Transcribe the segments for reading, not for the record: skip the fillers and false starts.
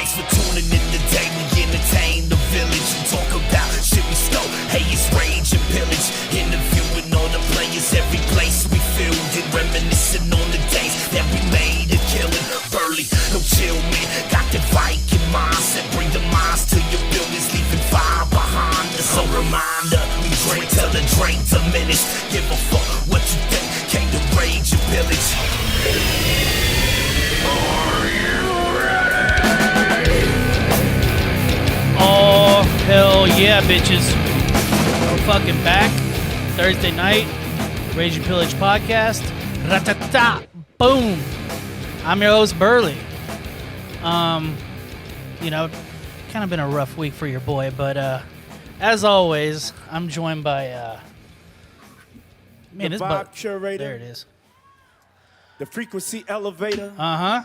Thanks for tuning in today. We entertain the village and talk about shit we stole. Hey, it's rage and pillage. Interviewing all the players, every place we filled and reminiscing on the days that we made a killing. Burley, no chill, man. Got the Viking mindset. Bring the minds to your buildings, leaving fire behind us. So reminder, we drink till the drink diminish. Give a fuck what you think. Came to rage and pillage. Oh, hell yeah, bitches. We're fucking back. Thursday night, Rage and Pillage podcast. Ra-ta-ta, boom. I'm your host, Burley. You know, kind of been a rough week for your boy, but as always, I'm joined by, man, the this vibe curator. There it is. The frequency elevator. Uh-huh.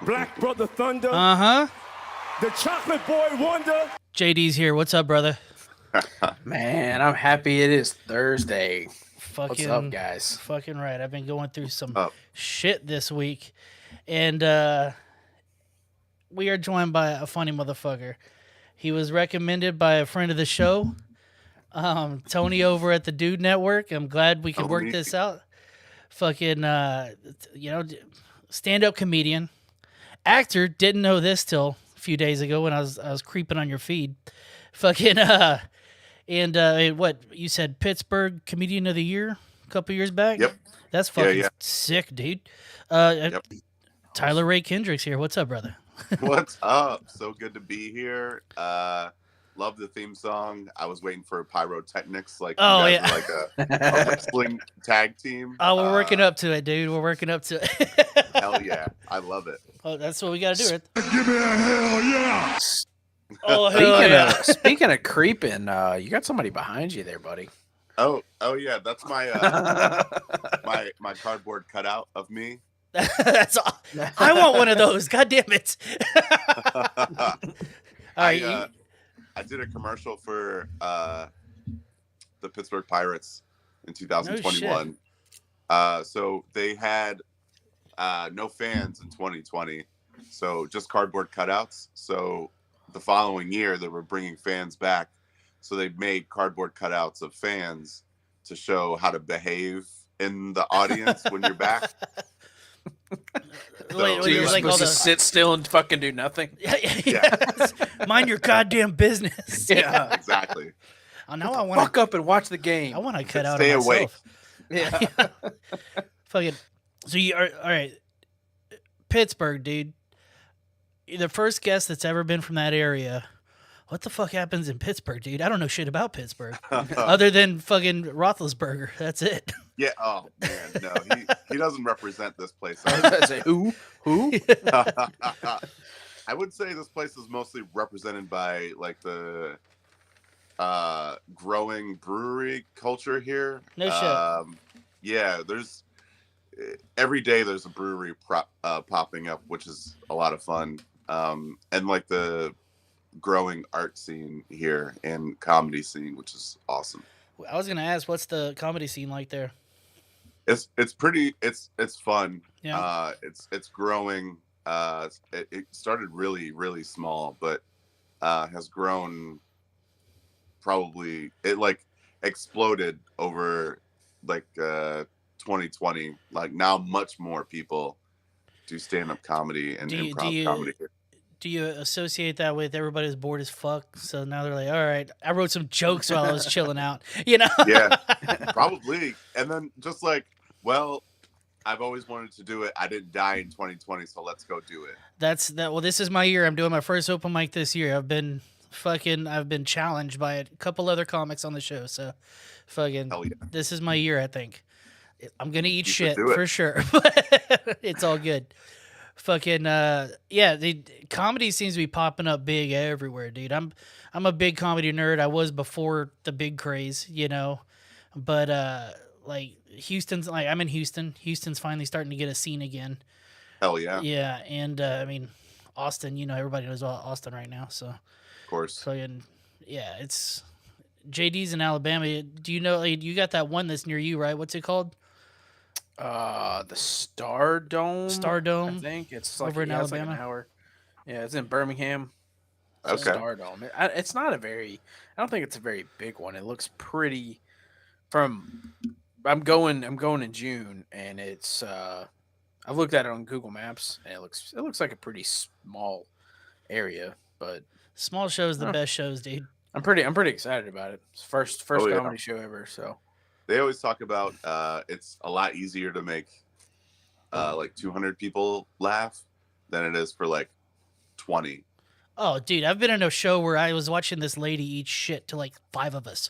Black Brother Thunder. Uh-huh. The chocolate boy wonder. JD's here. What's up, brother? Man, I'm happy it is Thursday. Fucking, What's up, guys? Fucking right. I've been going through some Up. shit this week, and we are joined by a funny motherfucker. He was recommended by a friend of the show, Tony over at the Dude Network. I'm glad we could work this out. Fucking, stand-up comedian, actor. Didn't know this till a few days ago when I was creeping on your feed. Fucking, and what you said, Pittsburgh Comedian of the Year a couple years back. Yep. That's fucking Yeah. sick, dude. Yep. Tyler Ray Kendrick's here. What's up, brother? What's up? So good to be here. Love the theme song. I was waiting for pyrotechnics, like you guys yeah. were like a wrestling tag team. Oh, we're working up to it, dude. We're working up to it. Hell yeah, I love it. Oh, that's what we got to do. Right? Give me a hell yeah! Oh, hell yeah. Speaking of creeping, you got somebody behind you there, buddy. Oh yeah, that's my my cardboard cutout of me. That's all. I want one of those. God damn it. All right, I did a commercial for the Pittsburgh Pirates in 2021. So they had no fans in 2020, so just cardboard cutouts. So the following year, they were bringing fans back. So they made cardboard cutouts of fans to show how to behave in the audience when you're back. Wait, So you're like supposed to sit still and fucking do nothing? Yeah. Mind your goddamn business. Yeah. Exactly. Oh, now I want Fuck up and watch the game. I want to cut out Stay of awake. myself. Yeah. Fucking. So you are all right. Pittsburgh, dude. You're the first guest that's ever been from that area. What the fuck happens in Pittsburgh, dude? I don't know shit about Pittsburgh other than fucking Roethlisberger. That's it. Yeah. Oh man, no, he doesn't represent this place. I was about to say, who? I would say this place is mostly represented by like the growing brewery culture here. No shit. Yeah, there's every day there's a brewery popping up, which is a lot of fun. And like the growing art scene here and comedy scene, which is awesome. I was gonna ask, what's the comedy scene like there? It's fun. Yeah. It's growing. It started really, really small, but has grown. Probably it like exploded over like 2020. Like now, much more people do stand-up comedy and improv comedy. Do you associate that with everybody's bored as fuck? So now they're like, all right, I wrote some jokes while I was chilling out, you know? Yeah, probably. And then just like, well, I've always wanted to do it. I didn't die in 2020, so let's go do it. Well, this is my year. I'm doing my first open mic this year. I've been challenged by a couple other comics on the show. So fucking, Hell yeah. This is my year, I think. I'm going to eat You should shit do it. for sure, but it's all good. Fucking the comedy seems to be popping up big everywhere, dude. I'm a big comedy nerd. I was before the big craze, you know. But like Houston's like I'm in Houston. Houston's finally starting to get a scene again. Hell yeah. Yeah, and I mean Austin, you know, everybody knows about Austin right now, so Of course. fucking yeah, it's JD's in Alabama. Do you know you got that one that's near you, right? What's it called? The Stardome. Stardome I think it's over like, in it's like Alabama? an hour. Yeah, it's in Birmingham. Okay. Stardome. It's not a very. I don't think it's a very big one. It looks pretty. From I'm going in June, and it's. I've looked at it on Google Maps, and it looks like a pretty small area, but Small shows the uh, best shows, dude. I'm pretty excited about it. It's first Oh, yeah. comedy show ever. So They always talk about it's a lot easier to make like 200 people laugh than it is for like 20. Oh, dude, I've been in a show where I was watching this lady eat shit to like 5 of us.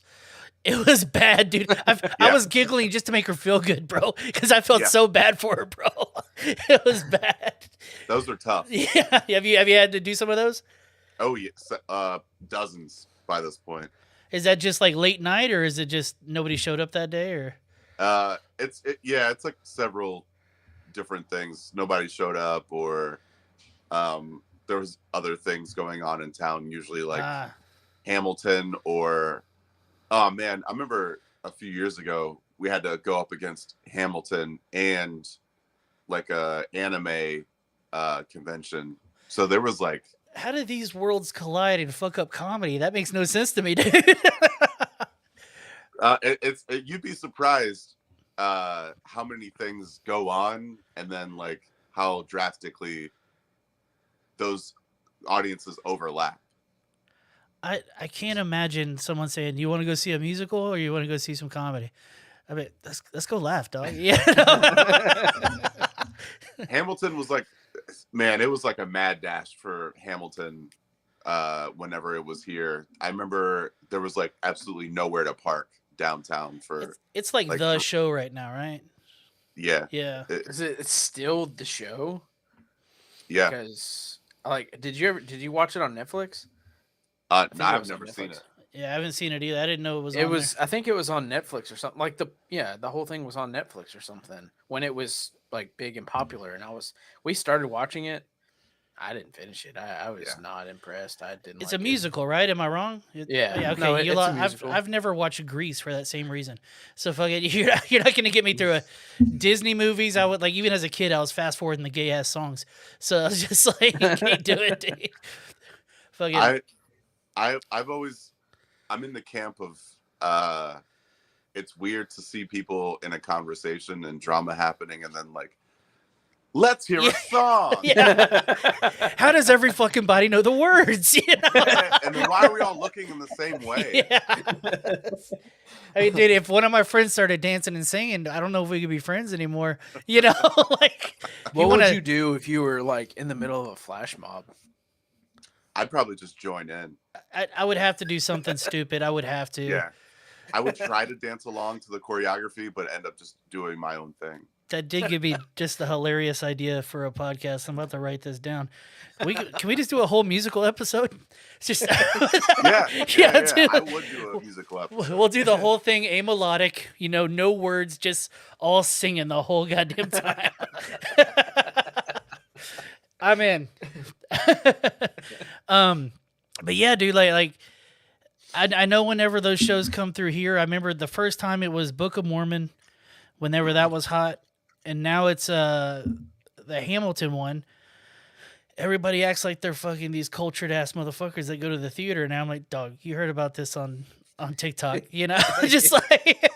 It was bad, dude. I Yeah. was giggling just to make her feel good, bro, because I felt Yeah. so bad for her, bro. It was bad. Those are tough. Yeah, have you had to do some of those? Oh yes, dozens by this point. Is that just like late night, or is it just nobody showed up that day, or? It's like several different things. Nobody showed up, or there was other things going on in town. Usually like Hamilton, or oh man, I remember a few years ago we had to go up against Hamilton and like a anime convention. So there was like, how do these worlds collide and fuck up comedy? That makes no sense to me, dude. you'd be surprised how many things go on, and then like how drastically those audiences overlap. I can't imagine someone saying, "You want to go see a musical or you want to go see some comedy?" I mean, let's go laugh, dog. Yeah. Hamilton was like, man, it was like a mad dash for Hamilton whenever it was here. I remember there was like absolutely nowhere to park downtown for. It's like the show right now, right? Yeah. Yeah. it's still the show? Yeah. Because like, did you watch it on Netflix? No, I've never seen it. Yeah, I haven't seen it either. I didn't know it was. I think it was on Netflix or something. Like the whole thing was on Netflix or something when it was like big and popular. And we started watching it. I didn't finish it. I was not impressed. I didn't. It's like a musical, right? Am I wrong? Yeah. Okay. No, it's a musical. I've never watched Grease for that same reason. So fuck it. You're not gonna get me through a Disney movies. I would like, even as a kid, I was fast forwarding the gay ass songs. So I was just like, you can't do it, dude. Fuck it. I've always, I'm in the camp of it's weird to see people in a conversation and drama happening, and then like, let's hear a song. Yeah. How does every fucking body know the words? You know? And then why are we all looking in the same way? Yeah. I mean, dude, if one of my friends started dancing and singing, I don't know if we could be friends anymore. You know, like, what would you do if you were like in the middle of a flash mob? I'd probably just join in. I would have to do something stupid. I would have to. Yeah. I would try to dance along to the choreography, but end up just doing my own thing. That did give me just a hilarious idea for a podcast. I'm about to write this down. Can we just do a whole musical episode? It's just Yeah. dude. I would do a musical episode. We'll do the whole thing melodic, no words, just all singing the whole goddamn time. I'm in. But yeah, dude, like I know whenever those shows come through here, I remember the first time it was Book of Mormon, whenever that was hot, and now it's the Hamilton one. Everybody acts like they're fucking these cultured ass motherfuckers that go to the theater. Now I'm like, dog, you heard about this on TikTok, just like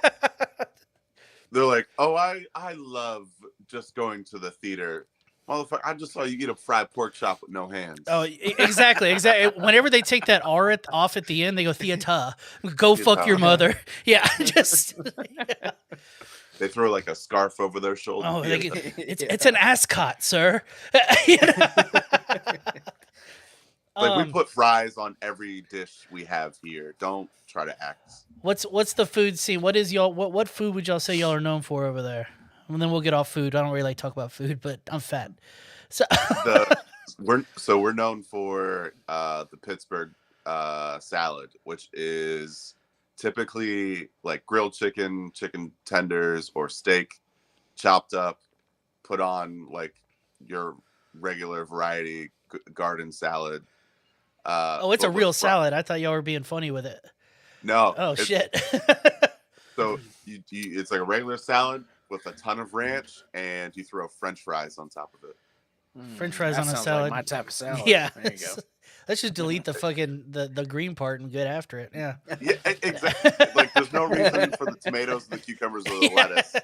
They're like, oh, I love just going to the theater. Motherfucker, I just saw you eat a fried pork chop with no hands. Oh, exactly. Whenever they take that R off at the end, they go theater. Go fuck your mother. Yeah, just. Yeah. They throw like a scarf over their shoulder. Oh, it's an ascot, sir. Like we put fries on every dish we have here. Don't try to act. What's the food scene? What is y'all? What food would y'all say y'all are known for over there? And then we'll get off food. I don't really like talk about food, but I'm fat. So we're known for the Pittsburgh salad, which is typically like grilled chicken tenders, or steak chopped up, put on like your regular variety garden salad. It's a real salad. I thought y'all were being funny with it. No. Oh shit. So it's like a regular salad with a ton of ranch, and you throw French fries on top of it. French fries that on a sounds salad. Like my type of salad. Yeah. There you go. Let's just delete the fucking the green part and get after it. Yeah. Yeah, exactly. Like, there's no reason for the tomatoes, the cucumbers, or the lettuce.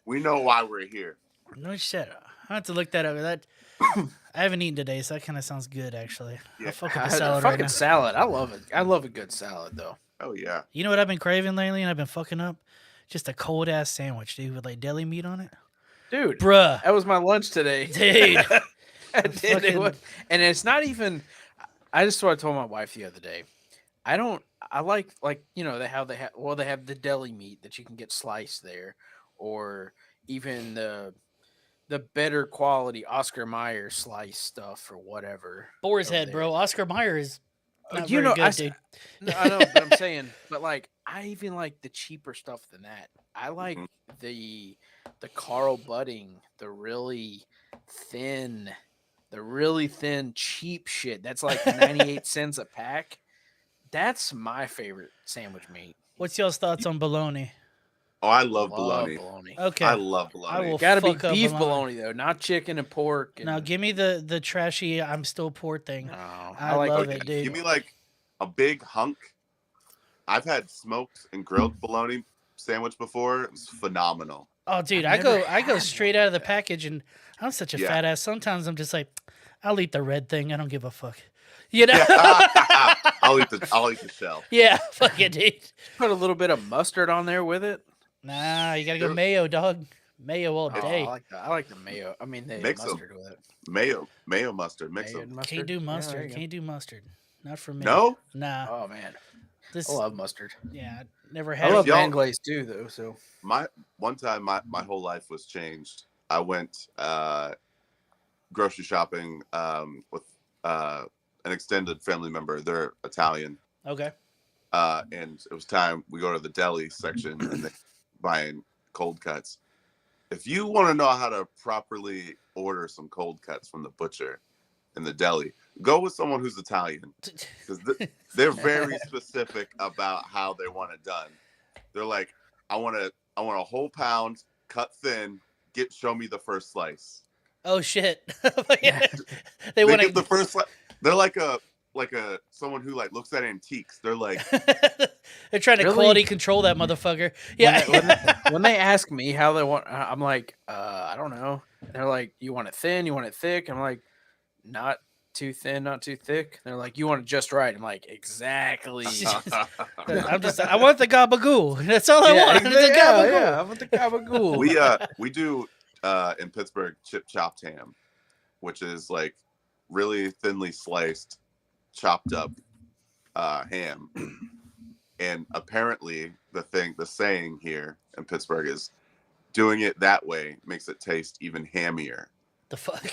We know why we're here. No shit. I have to look that up. That I haven't eaten today, so that kind of sounds good, actually. Yeah. I'll fuck with the salad right Fucking now. salad. I love it. I love a good salad, though. Oh yeah. You know what I've been craving lately, and I've been fucking up? Just a cold ass sandwich, dude, with like deli meat on it. Dude, Bruh. that was my lunch today. Dude. I did. fucking- And it's not even. I just what I told my wife the other day. I like you know they have the deli meat that you can get sliced there, or even the better quality Oscar Mayer slice stuff or whatever. Boar's over head, there. bro. Oscar Mayer is not You very know, good, dude. No, I know, but I'm saying, but like I even like the cheaper stuff than that. I like the Carl Budding, the really thin cheap shit. That's like 98 cents a pack. That's my favorite sandwich meat. What's y'all's thoughts on bologna? Oh, I love Love bologna. bologna. Okay. I love I bologna. will Gotta be fuck up beef bologna. bologna though, not chicken and pork. And, Now give me the trashy I'm still poor thing. no, I like love Okay, it, dude. give me like a big hunk. I've had smoked and grilled bologna sandwich before. It was phenomenal. Oh, dude, I've I never go had straight one out of the like that. package, and I'm such a Yeah. fat ass. Sometimes I'm just like, I'll eat the red thing. I don't give a fuck. You know? Yeah. I'll eat the shell. Yeah, fuck it, dude. Put a little bit of mustard on there with it. Nah, you gotta go There- mayo, dog. Mayo all Oh, day. I like the mayo. I mean the Mix 'em. mustard with it. Mayo mustard. Mix Mayo them. and Can't do Yeah, there mustard. you go. Can't do mustard. Not for me. No? Nah. Oh man, This. I love mustard. Yeah, never I had love it. y'all- Bangladesh too, though. So One time my whole life was changed. I went grocery shopping with an extended family member. They're Italian. Okay. And it was time we go to the deli section and they buying cold cuts. If you want to know how to properly order some cold cuts from the butcher in the deli, go with someone who's Italian, because they're very specific about how they want it done. They're like, I want a whole pound, cut thin. Show me the first slice. Oh shit. Yeah. They want give the to. first slice. They're like a someone who like looks at antiques. They're like, They're trying to Really? quality control that motherfucker. Yeah. when they ask me how they want, I'm like, I don't know. They're like, you want it thin, you want it thick. I'm like, not too thin, not too thick. They're like, you want it just right. I'm like, exactly. I want the gabagool. That's all I want. exactly. The gabagool. Yeah, I want the gabagool. we do in Pittsburgh chip chopped ham, which is like really thinly sliced, chopped up ham. And apparently the saying here in Pittsburgh is doing it that way makes it taste even hammier. The fuck?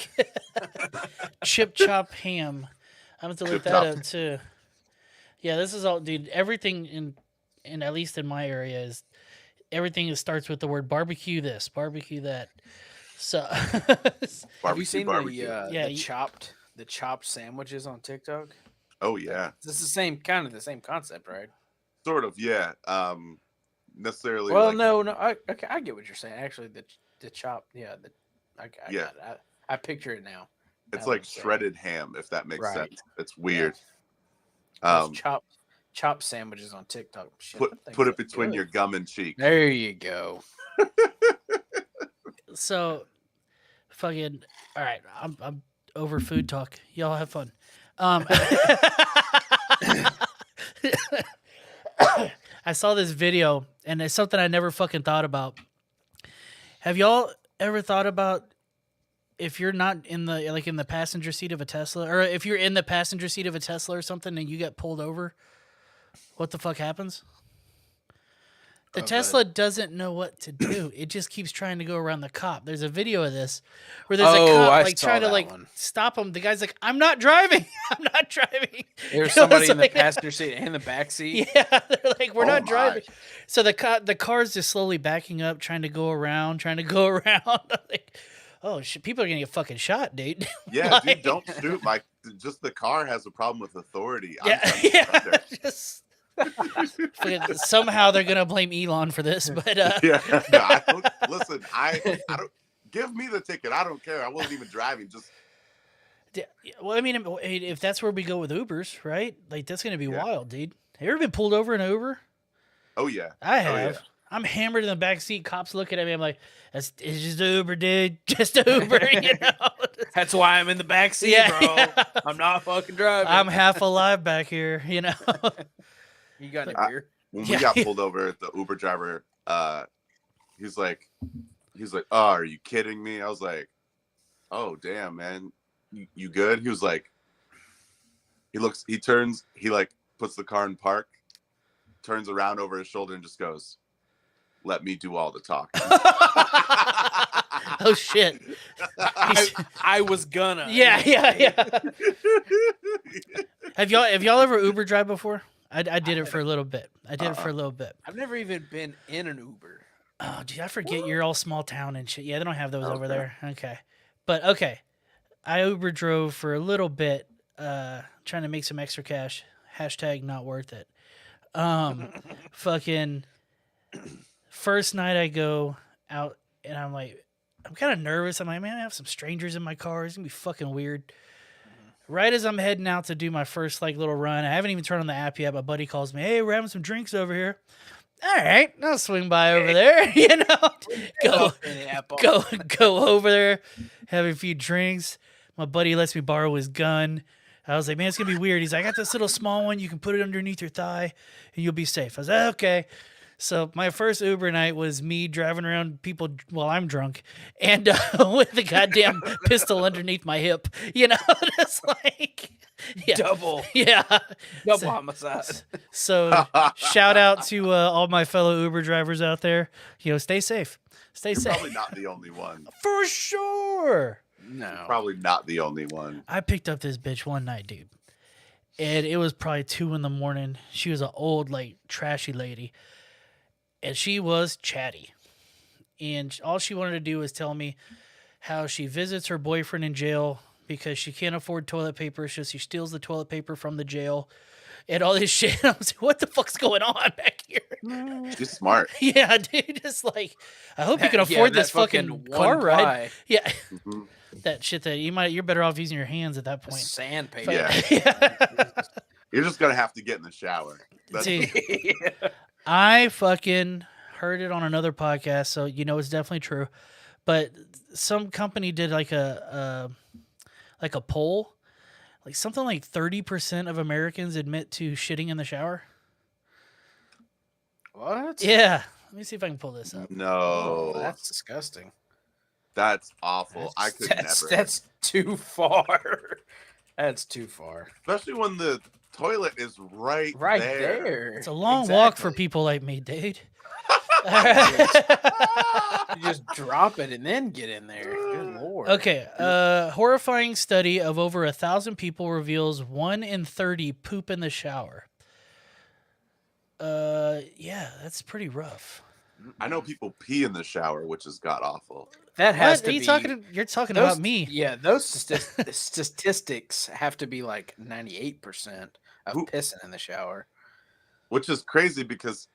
Chip chop ham. I'm going to look Chip that chop. up too. Yeah, this is all, dude. Everything in at least in my area is everything that starts with the word barbecue. This barbecue that. So Have you seen barbecue. Yeah, the chopped sandwiches on TikTok? Oh yeah, This is the same concept, right? sort of, yeah. Necessarily. Well, like, no, okay, I get what you're saying. Actually, the chop, I Yeah. got it. I picture it now. it's Now like I'm saying. shredded ham, if that makes Right. sense. It's weird. Those chop sandwiches on TikTok. Shit, Put that thing's put it so between good. your gum and cheek. There you go. so fucking all right. I'm over food talk. Y'all have fun. I saw this video and it's something I never fucking thought about. Have y'all ever thought about if you're not in the passenger seat of a Tesla, or if you're in the passenger seat of a Tesla or something and you get pulled over, what the fuck happens? The Tesla doesn't know what to do. It just keeps trying to go around the cop. There's a video of this where there's a Oh, cop I like saw trying to that like one. stop him. The guy's like, "I'm not driving. I'm not driving." There's It somebody was in the like- passenger seat and the back seat. Yeah, they're like, "We're Oh not my. driving." So the car's just slowly backing up, trying to go around. Like, oh shit, people are gonna get fucking shot, dude. Yeah, Like- dude, don't shoot. Just the car has a problem with authority. I'm Yeah, trying to get under. just fucking- somehow they're gonna blame Elon for this, but Yeah. No, listen, I don't give me the ticket. I don't care. I wasn't even driving. Just Well, I mean, if that's where we go with Ubers, right? Like that's gonna be wild, dude. Have you ever been pulled over in an Uber? Oh yeah. I Oh, have. yeah. I'm hammered in the back seat. Cops looking at me. I'm like, it's just an Uber, dude. Just an Uber, you know. That's why I'm in the back seat, Yeah, bro. yeah. I'm not fucking driving. I'm half alive back here, you know. You got any beer? When Yeah. we got pulled over, the Uber driver, he's like, "Oh, are you kidding me?" I was like, "Oh, damn, man, you good?" He was like, he turns, he like puts the car in park, turns around over his shoulder and just goes, "Let me do all the talking." Oh shit. I was gonna. Yeah. Have y'all ever Uber drive before? I did it for a little bit. I've never even been in an Uber. Oh, gee, I forget you're all small town and shit. Yeah, they don't have those over there. Okay. But okay. I Uber drove for a little bit, trying to make some extra cash. Hashtag not worth it. Fucking first night I go out and I'm like, I'm kind of nervous. I'm like, man, I have some strangers in my car. It's gonna be fucking weird. Right as I'm heading out to do my first like little run, I haven't even turned on the app yet. My buddy calls me, hey, we're having some drinks over here. All right, I'll swing by over there. You know, go over there, have a few drinks. My buddy lets me borrow his gun. I was like, man, it's gonna be weird. He's like, I got this little small one. You can put it underneath your thigh, and you'll be safe. I was like, okay. So my first Uber night was me driving around people while I'm drunk, and with the goddamn pistol underneath my hip. You know, it's like Double homicide. So shout out to all my fellow Uber drivers out there. You know, stay safe. Stay You're safe. probably not the only one. For sure. No. Probably not the only one. I picked up this bitch one night, dude. And it was probably 2 a.m. She was an old, like, trashy lady. And she was chatty. And all she wanted to do was tell me how she visits her boyfriend in jail because she can't afford toilet paper, so she steals the toilet paper from the jail and all this shit. I was like, what the fuck's going on back here? She's smart. Yeah, dude. It's like, I hope you can afford this fucking car ride. Yeah. Mhm. That shit that you're better off using your hands at that point. Sandpaper. Yeah. You're just gonna have to get in the shower. Dude, I fucking heard it on another podcast, so you know it's definitely true. But some company did like a poll, like something like 30% of Americans admit to shitting in the shower. What? Yeah, let me see if I can pull this up. No, Oh, that's disgusting. that's awful. I could never. That's too far. That's too far. Especially when the toilet is right there. It's a long walk for people like me, dude. You just drop it and then get in there. Good lord. Okay, horrifying study of over 1,000 people reveals 1 in 30 poop in the shower. Yeah, that's pretty rough. I know people pee in the shower, which is god awful. That has What? to Are you be. talking? You're talking those- about me. Yeah, those statistics have to be like 98% of Who- pissing in the shower. Which is crazy because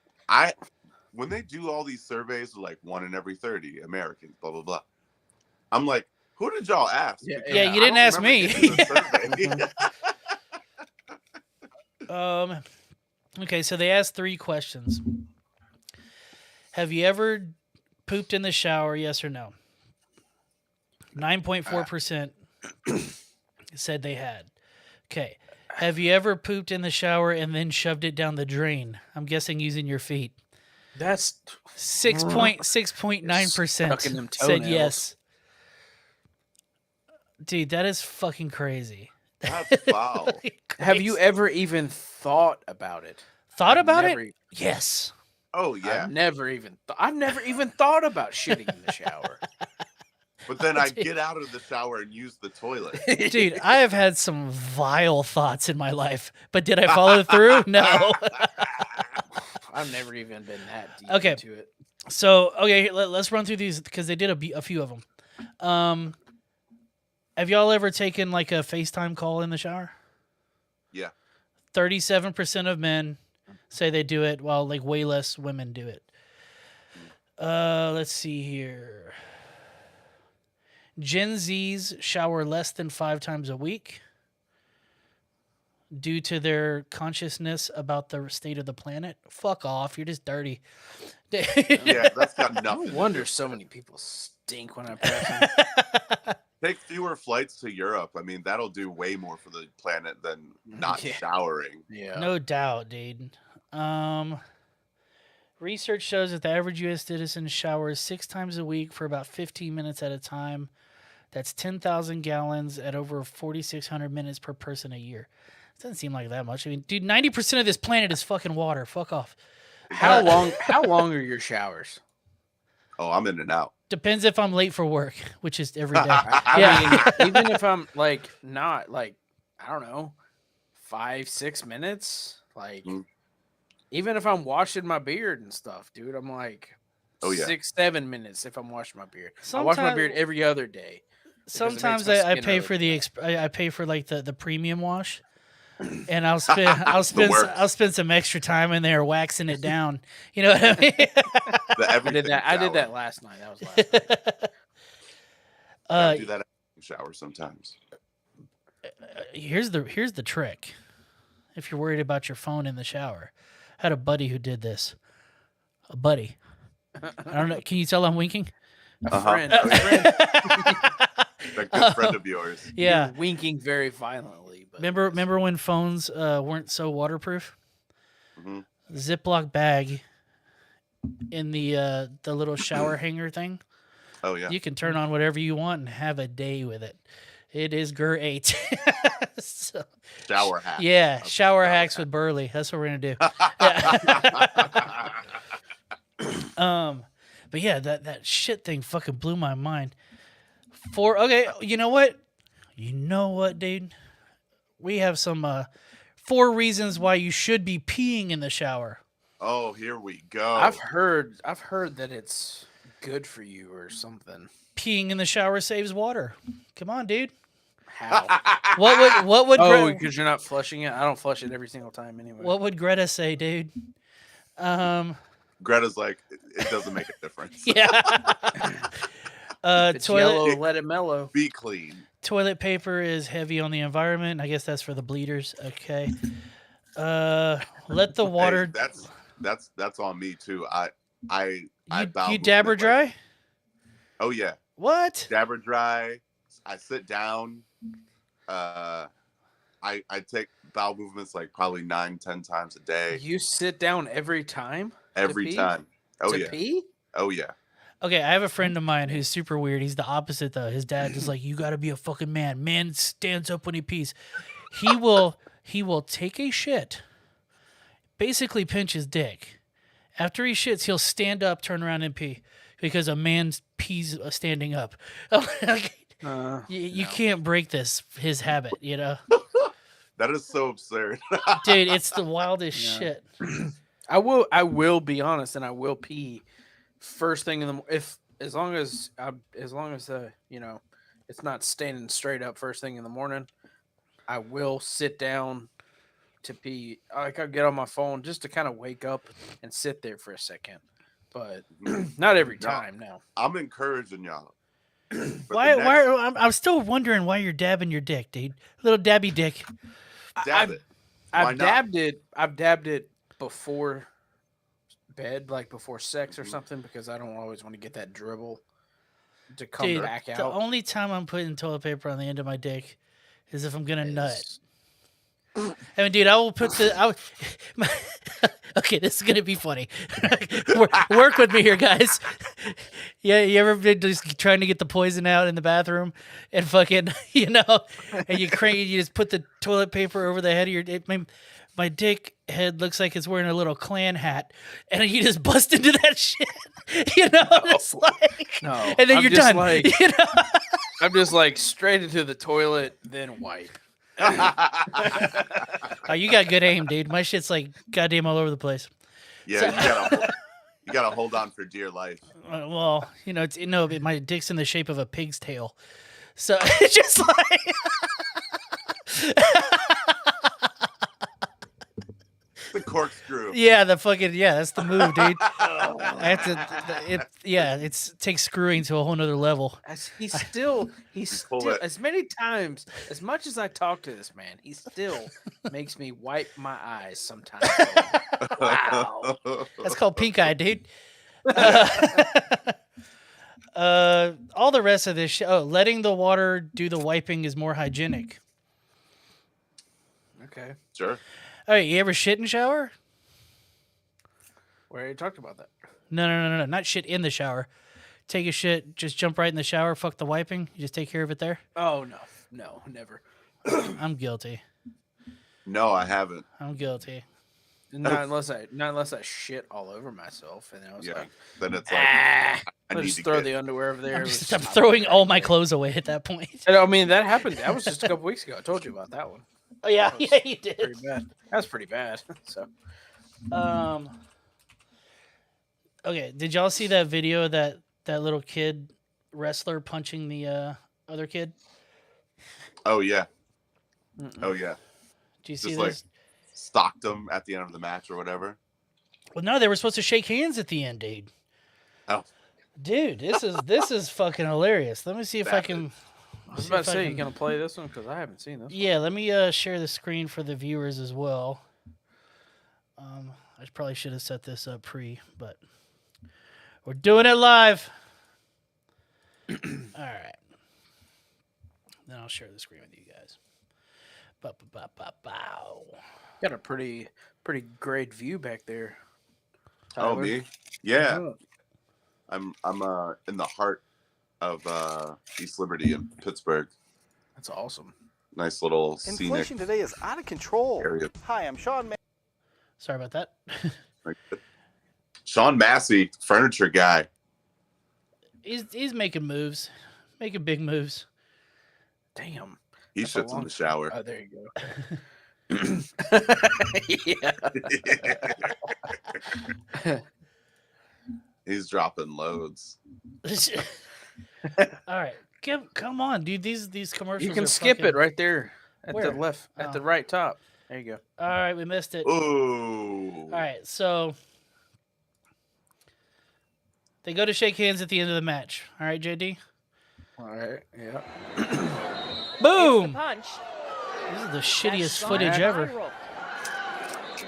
when they do all these surveys, like 1 in every 30 Americans, blah blah blah. I'm like, who did y'all ask? Yeah, Because Yeah, I you didn't don't ask remember me. getting the survey. Okay, so they asked 3 questions. Have you ever pooped in the shower? Yes or no? 9.4% said they had. Okay. Have you ever pooped in the shower and then shoved it down the drain? I'm guessing using your feet. That's 6.9% Stuck in them said toenails. yes. Dude, that is fucking crazy. That's wow. Have you ever even thought about it? thought I've about never it? Yes. Oh yeah. I've never even thought about shitting in the shower. But then I get out of the shower and use the toilet. Dude, I have had some vile thoughts in my life, but did I follow through? No. I've never even been that deep Okay. into it. So, okay, let's run through these because they did a few of them. Have y'all ever taken like a FaceTime call in the shower? Yeah. 37% of men say they do it, while like way less women do it. Let's see here. Gen Zs shower less than 5 times a week due to their consciousness about the state of the planet. Fuck off. You're just dirty. Yeah, that's got No nothing. wonder so many people stink when I pass them. Take fewer flights to Europe. I mean, that'll do way more for the planet than not Yeah. showering. Yeah. No doubt, dude. Research shows that the average U.S. citizen showers 6 times a week for about 15 minutes at a time. That's 10,000 gallons at over 4,600 minutes per person a year. Doesn't seem like that much. I mean, dude, 90% of this planet is fucking water. Fuck off. How long are your showers? Oh, I'm in and out. Depends if I'm late for work, which is every day. I mean, even if I'm like not like, I don't know, 5-6 minutes, like even if I'm washing my beard and stuff, dude, I'm like 6-7 minutes if I'm washing my beard. I wash my beard every other day. Sometimes I pay for I pay for like the premium wash, and I'll spend some extra time in there waxing it down. You know what I mean? I did that last night. That was last night. I do that in the shower sometimes. Here's the trick. If you're worried about your phone in the shower, I had a buddy who did this. A buddy. I don't know. Can you tell I'm winking? A friend. That good friend of yours. Yeah. You're winking very violently. But Remember when phones weren't so waterproof? Mm-hmm. Ziploc bag in the little shower hanger thing. Oh yeah. You can turn on whatever you want and have a day with it. It is great. So, Shower hack. yeah, shower hacks with Burley. That's what we're gonna do. But yeah, that shit thing fucking blew my mind. You know what? Dude? We have some 4 reasons why you should be peeing in the shower. Oh, here we go. I've heard that it's good for you or something. Peeing in the shower saves water. Come on, dude. How? What would Oh, because you're not flushing it? I don't flush it every single time anyway. what would Greta say, dude? Greta's like, it doesn't make a difference. Yeah. If it's yellow, let it mellow. Be clean. Toilet paper is heavy on the environment. I guess that's for the bleeders. Okay. Let the water. Hey, that's on me too. I You dab her dry? Oh yeah. What? Dab her dry. I sit down. I take bowel movements like probably 9-10 times a day. You sit down every time? Every time. Oh to yeah. Pee? Oh yeah. Okay, I have a friend of mine who's super weird. He's the opposite though. His dad is like, you got to be a fucking man. Man stands up when he pees. He will take a shit, basically pinch his dick. After he shits, he'll stand up, turn around, and pee because a man pees standing up. You can't break his habit, you know. That is so absurd. Dude, it's the wildest shit. I will be honest, and I will pee first thing in the as long as you know, it's not standing straight up first thing in the morning. I will sit down to pee. Like I'll get on my phone just to kind of wake up and sit there for a second, but not every time. No, I'm encouraging y'all. I'm still wondering why you're dabbing your dick, dude. Little dabby dick. Dab it. I've dabbed it before bed, like before sex or something, because I don't always want to get that dribble to come back out. The only time I'm putting toilet paper on the end of my dick is if I'm gonna nut. I mean, dude, I will put okay, this is gonna be funny. Work with me here, guys. Yeah, you ever been just trying to get the poison out in the bathroom and fucking, you know, and you just put the toilet paper over the head of your. My dick head looks like it's wearing a little Klan hat, and you just bust into that shit. You know, it's like, no, and then I'm you're just done. Like, you know? I'm just like straight into the toilet, then wipe. Oh, you got good aim, dude. My shit's like goddamn all over the place. Yeah, you gotta hold on for dear life. Well, you know, my dick's in the shape of a pig's tail, so it's just like The corkscrew. Yeah, that's the move, dude. I have to. It takes screwing to a whole nother level. He's still pull it. as many times as much as I talk to this man, he still makes me wipe my eyes sometimes. Wow. That's called pink eye, dude. All the rest of this show, letting the water do the wiping is more hygienic. Okay. Sure. All right, you ever shit in the shower? We already talked about that. No, not shit in the shower. Take a shit, just jump right in the shower, fuck the wiping. You just take care of it there. Oh no, never. I'm guilty. No, I haven't. I'm guilty. Not unless I shit all over myself, and I was like, Then it's like I I'll need just to throw get the underwear over there. I'm throwing all my clothes away at that point. And, I mean, that happened. That was just a couple weeks ago. I told you about that one. Oh yeah, That was yeah, you did. Pretty bad. That's pretty bad. So, Okay, did y'all see that video of that little kid wrestler punching the other kid? Oh yeah. Mm-mm. Oh yeah. Do you see Just like this? stalked him at the end of the match or whatever. Well, no, they were supposed to shake hands at the end, dude. Oh. Dude, this is fucking hilarious. Let me see if I can. I was about to say, you gonna play this one because I haven't seen this. Yeah, let me share the screen for the viewers as well. I probably should have set this up but we're doing it live. All right. Then I'll share the screen with you guys. Bow. Got a pretty great view back there. Oh, Tyler. me? Yeah. Oh. I'm in the heart of East Liberty in Pittsburgh. That's awesome. Nice little scenic Inflation today is out of control. area. Hi, I'm Sean. Sorry about that. Sean Massey, furniture guy. He's making moves, making big moves. Damn. He That's a shits in long- the shower. Oh, there you go. Yeah. He's dropping loads. All right, come on, dude. These commercials. You can are skip fucking- it right there at Where? the left, at the Oh. right top. There you go. All right, we missed it. Ooh. All right, so they go to shake hands at the end of the match. All right, JD. All right. Yeah. Boom. Punch. This is the shittiest That's footage gone ever. viral.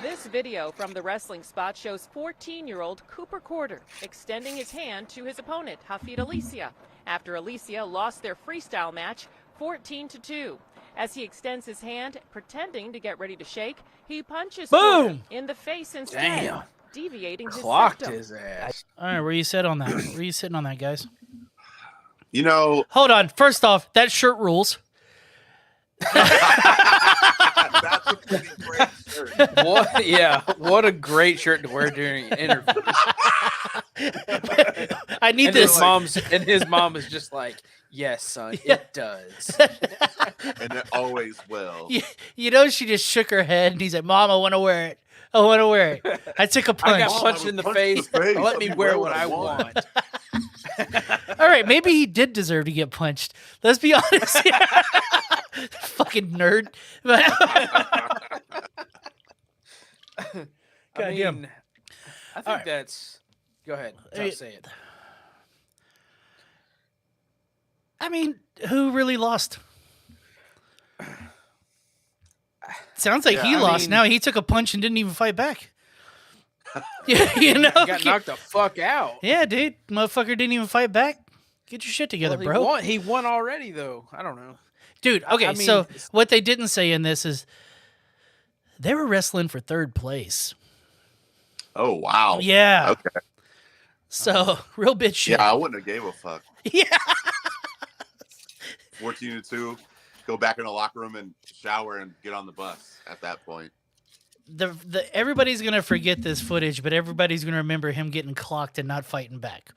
This video from the wrestling spot shows 14-year-old Cooper Corder extending his hand to his opponent, Hafid Alicia, after Alicia lost their freestyle match 14-2. As he extends his hand, pretending to get ready to shake, he punches Corder Boom! in the face instead, Damn. deviating his Clocked septum. his ass. All right, where you sit on that? Where you sitting on that, guys? You know, Hold on. First off, that shirt rules. that's a pretty great shirt. What? Yeah. What a great shirt to wear during an interview. I need And this. his mom is just like, "Yes, son, Yeah. it does." And it always will. You know, she just shook her head, and he's like, "Mom, I want to wear it. I want to wear it. I took a I punch." got punched in the Punched in the face. face. Let me wear what I want. All right, maybe he did deserve to get punched. Let's be honest. Fucking nerd. I Goddamn. mean, I think right. that's. Go ahead. Hey, Say it. I mean, who really lost? Sounds like Yeah, he I lost. mean- Now he took a punch and didn't even fight back. Yeah, you know. He got knocked the fuck out. Yeah, dude, motherfucker didn't even fight back. Get your shit together, Well, bro. He won already, though. I don't know. Dude, okay, I mean, so it's- what they didn't say in this is they were wrestling for third place. Oh wow. Yeah. Okay. So real bitch shit. Yeah, I wouldn't have gave a fuck. Yeah. 14-2. Go back in the locker room and shower and get on the bus at that point. The everybody's gonna forget this footage, but everybody's gonna remember him getting clocked and not fighting back.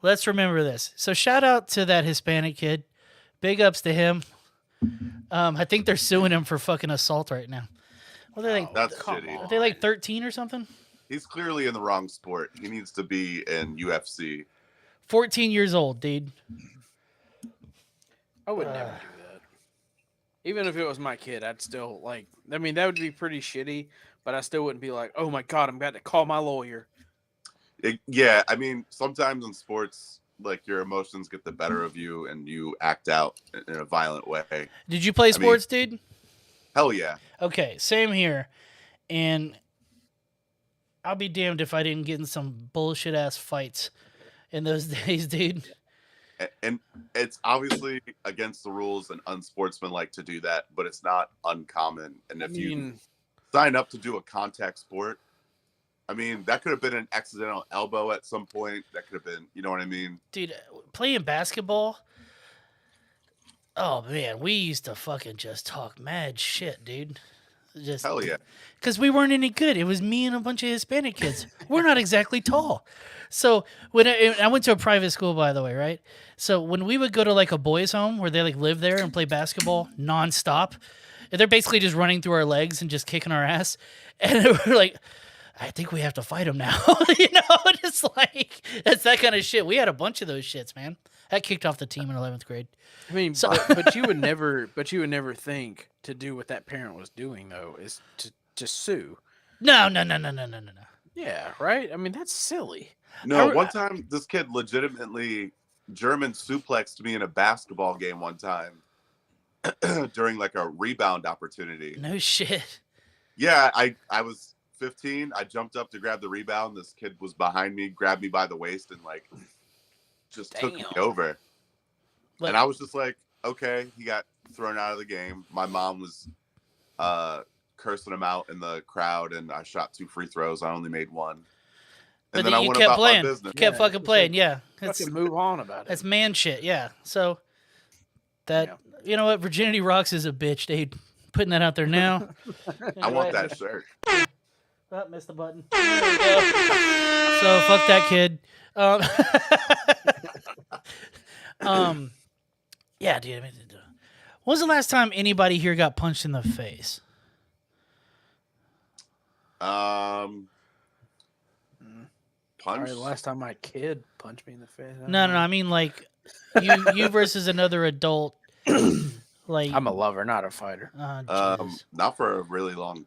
Let's remember this. So shout out to that Hispanic kid. Big ups to him. I think they're suing him for fucking assault right now. What are they? That's come shitty. Are they like 13 or something? He's clearly in the wrong sport. He needs to be in UFC. 14 years old, dude. I would never do that. Even if it was my kid, I'd still like. I mean, that would be pretty shitty. but I still wouldn't be like, oh my God, I'm about to call my lawyer. Yeah, I mean, sometimes in sports, like your emotions get the better of you and you act out in a violent way. Did you play sports, dude? Hell yeah. Okay, same here. And I'll be damned if I didn't get in some bullshit ass fights in those days, dude. And it's obviously against the rules and unsportsmanlike to do that, but it's not uncommon. And if you sign up to do a contact sport, I mean, that could have been an accidental elbow at some point. That could have been, you know what I mean? Dude, playing basketball, oh man, we used to fucking just talk mad shit, dude. Just Hell yeah. Because we weren't any good. It was me and a bunch of Hispanic kids. We're not exactly tall. So when I went to a private school, by the way, right? So when we would go to like a boys' home where they like live there and play basketball nonstop, and they're basically just running through our legs and just kicking our ass. And we're like, I think we have to fight them now. You know, it's like, it's that kind of shit. We had a bunch of those shits, man. I kicked off the team in 11th grade. I mean, So- but you would never think to do what that parent was doing though is to sue. No. Yeah, right. I mean, that's silly. No, one time this kid legitimately German suplexed me in a basketball game one time during like a rebound opportunity. No shit. Yeah, I was 15. I jumped up to grab the rebound. This kid was behind me, grabbed me by the waist, and like just took me over. And I was just like, okay, he got thrown out of the game. My mom was cursing him out in the crowd, and I shot 2 free throws. I only made 1. But And then then I you went kept about playing. my business. Kept fucking playing, yeah. Fucking move on about it. That's man shit, yeah. So that you know what, Virginity Rocks is a bitch, dude. Putting that out there now. I want that shirt. Oh, missed the button. There we go. So fuck that kid. Yeah, dude. I mean, when was the last time anybody here got punched in the face? Punch. Probably the last time my kid punched me in the face. No. I mean, like you versus another adult. Like I'm a lover, not a fighter. Jesus. Not for a really long.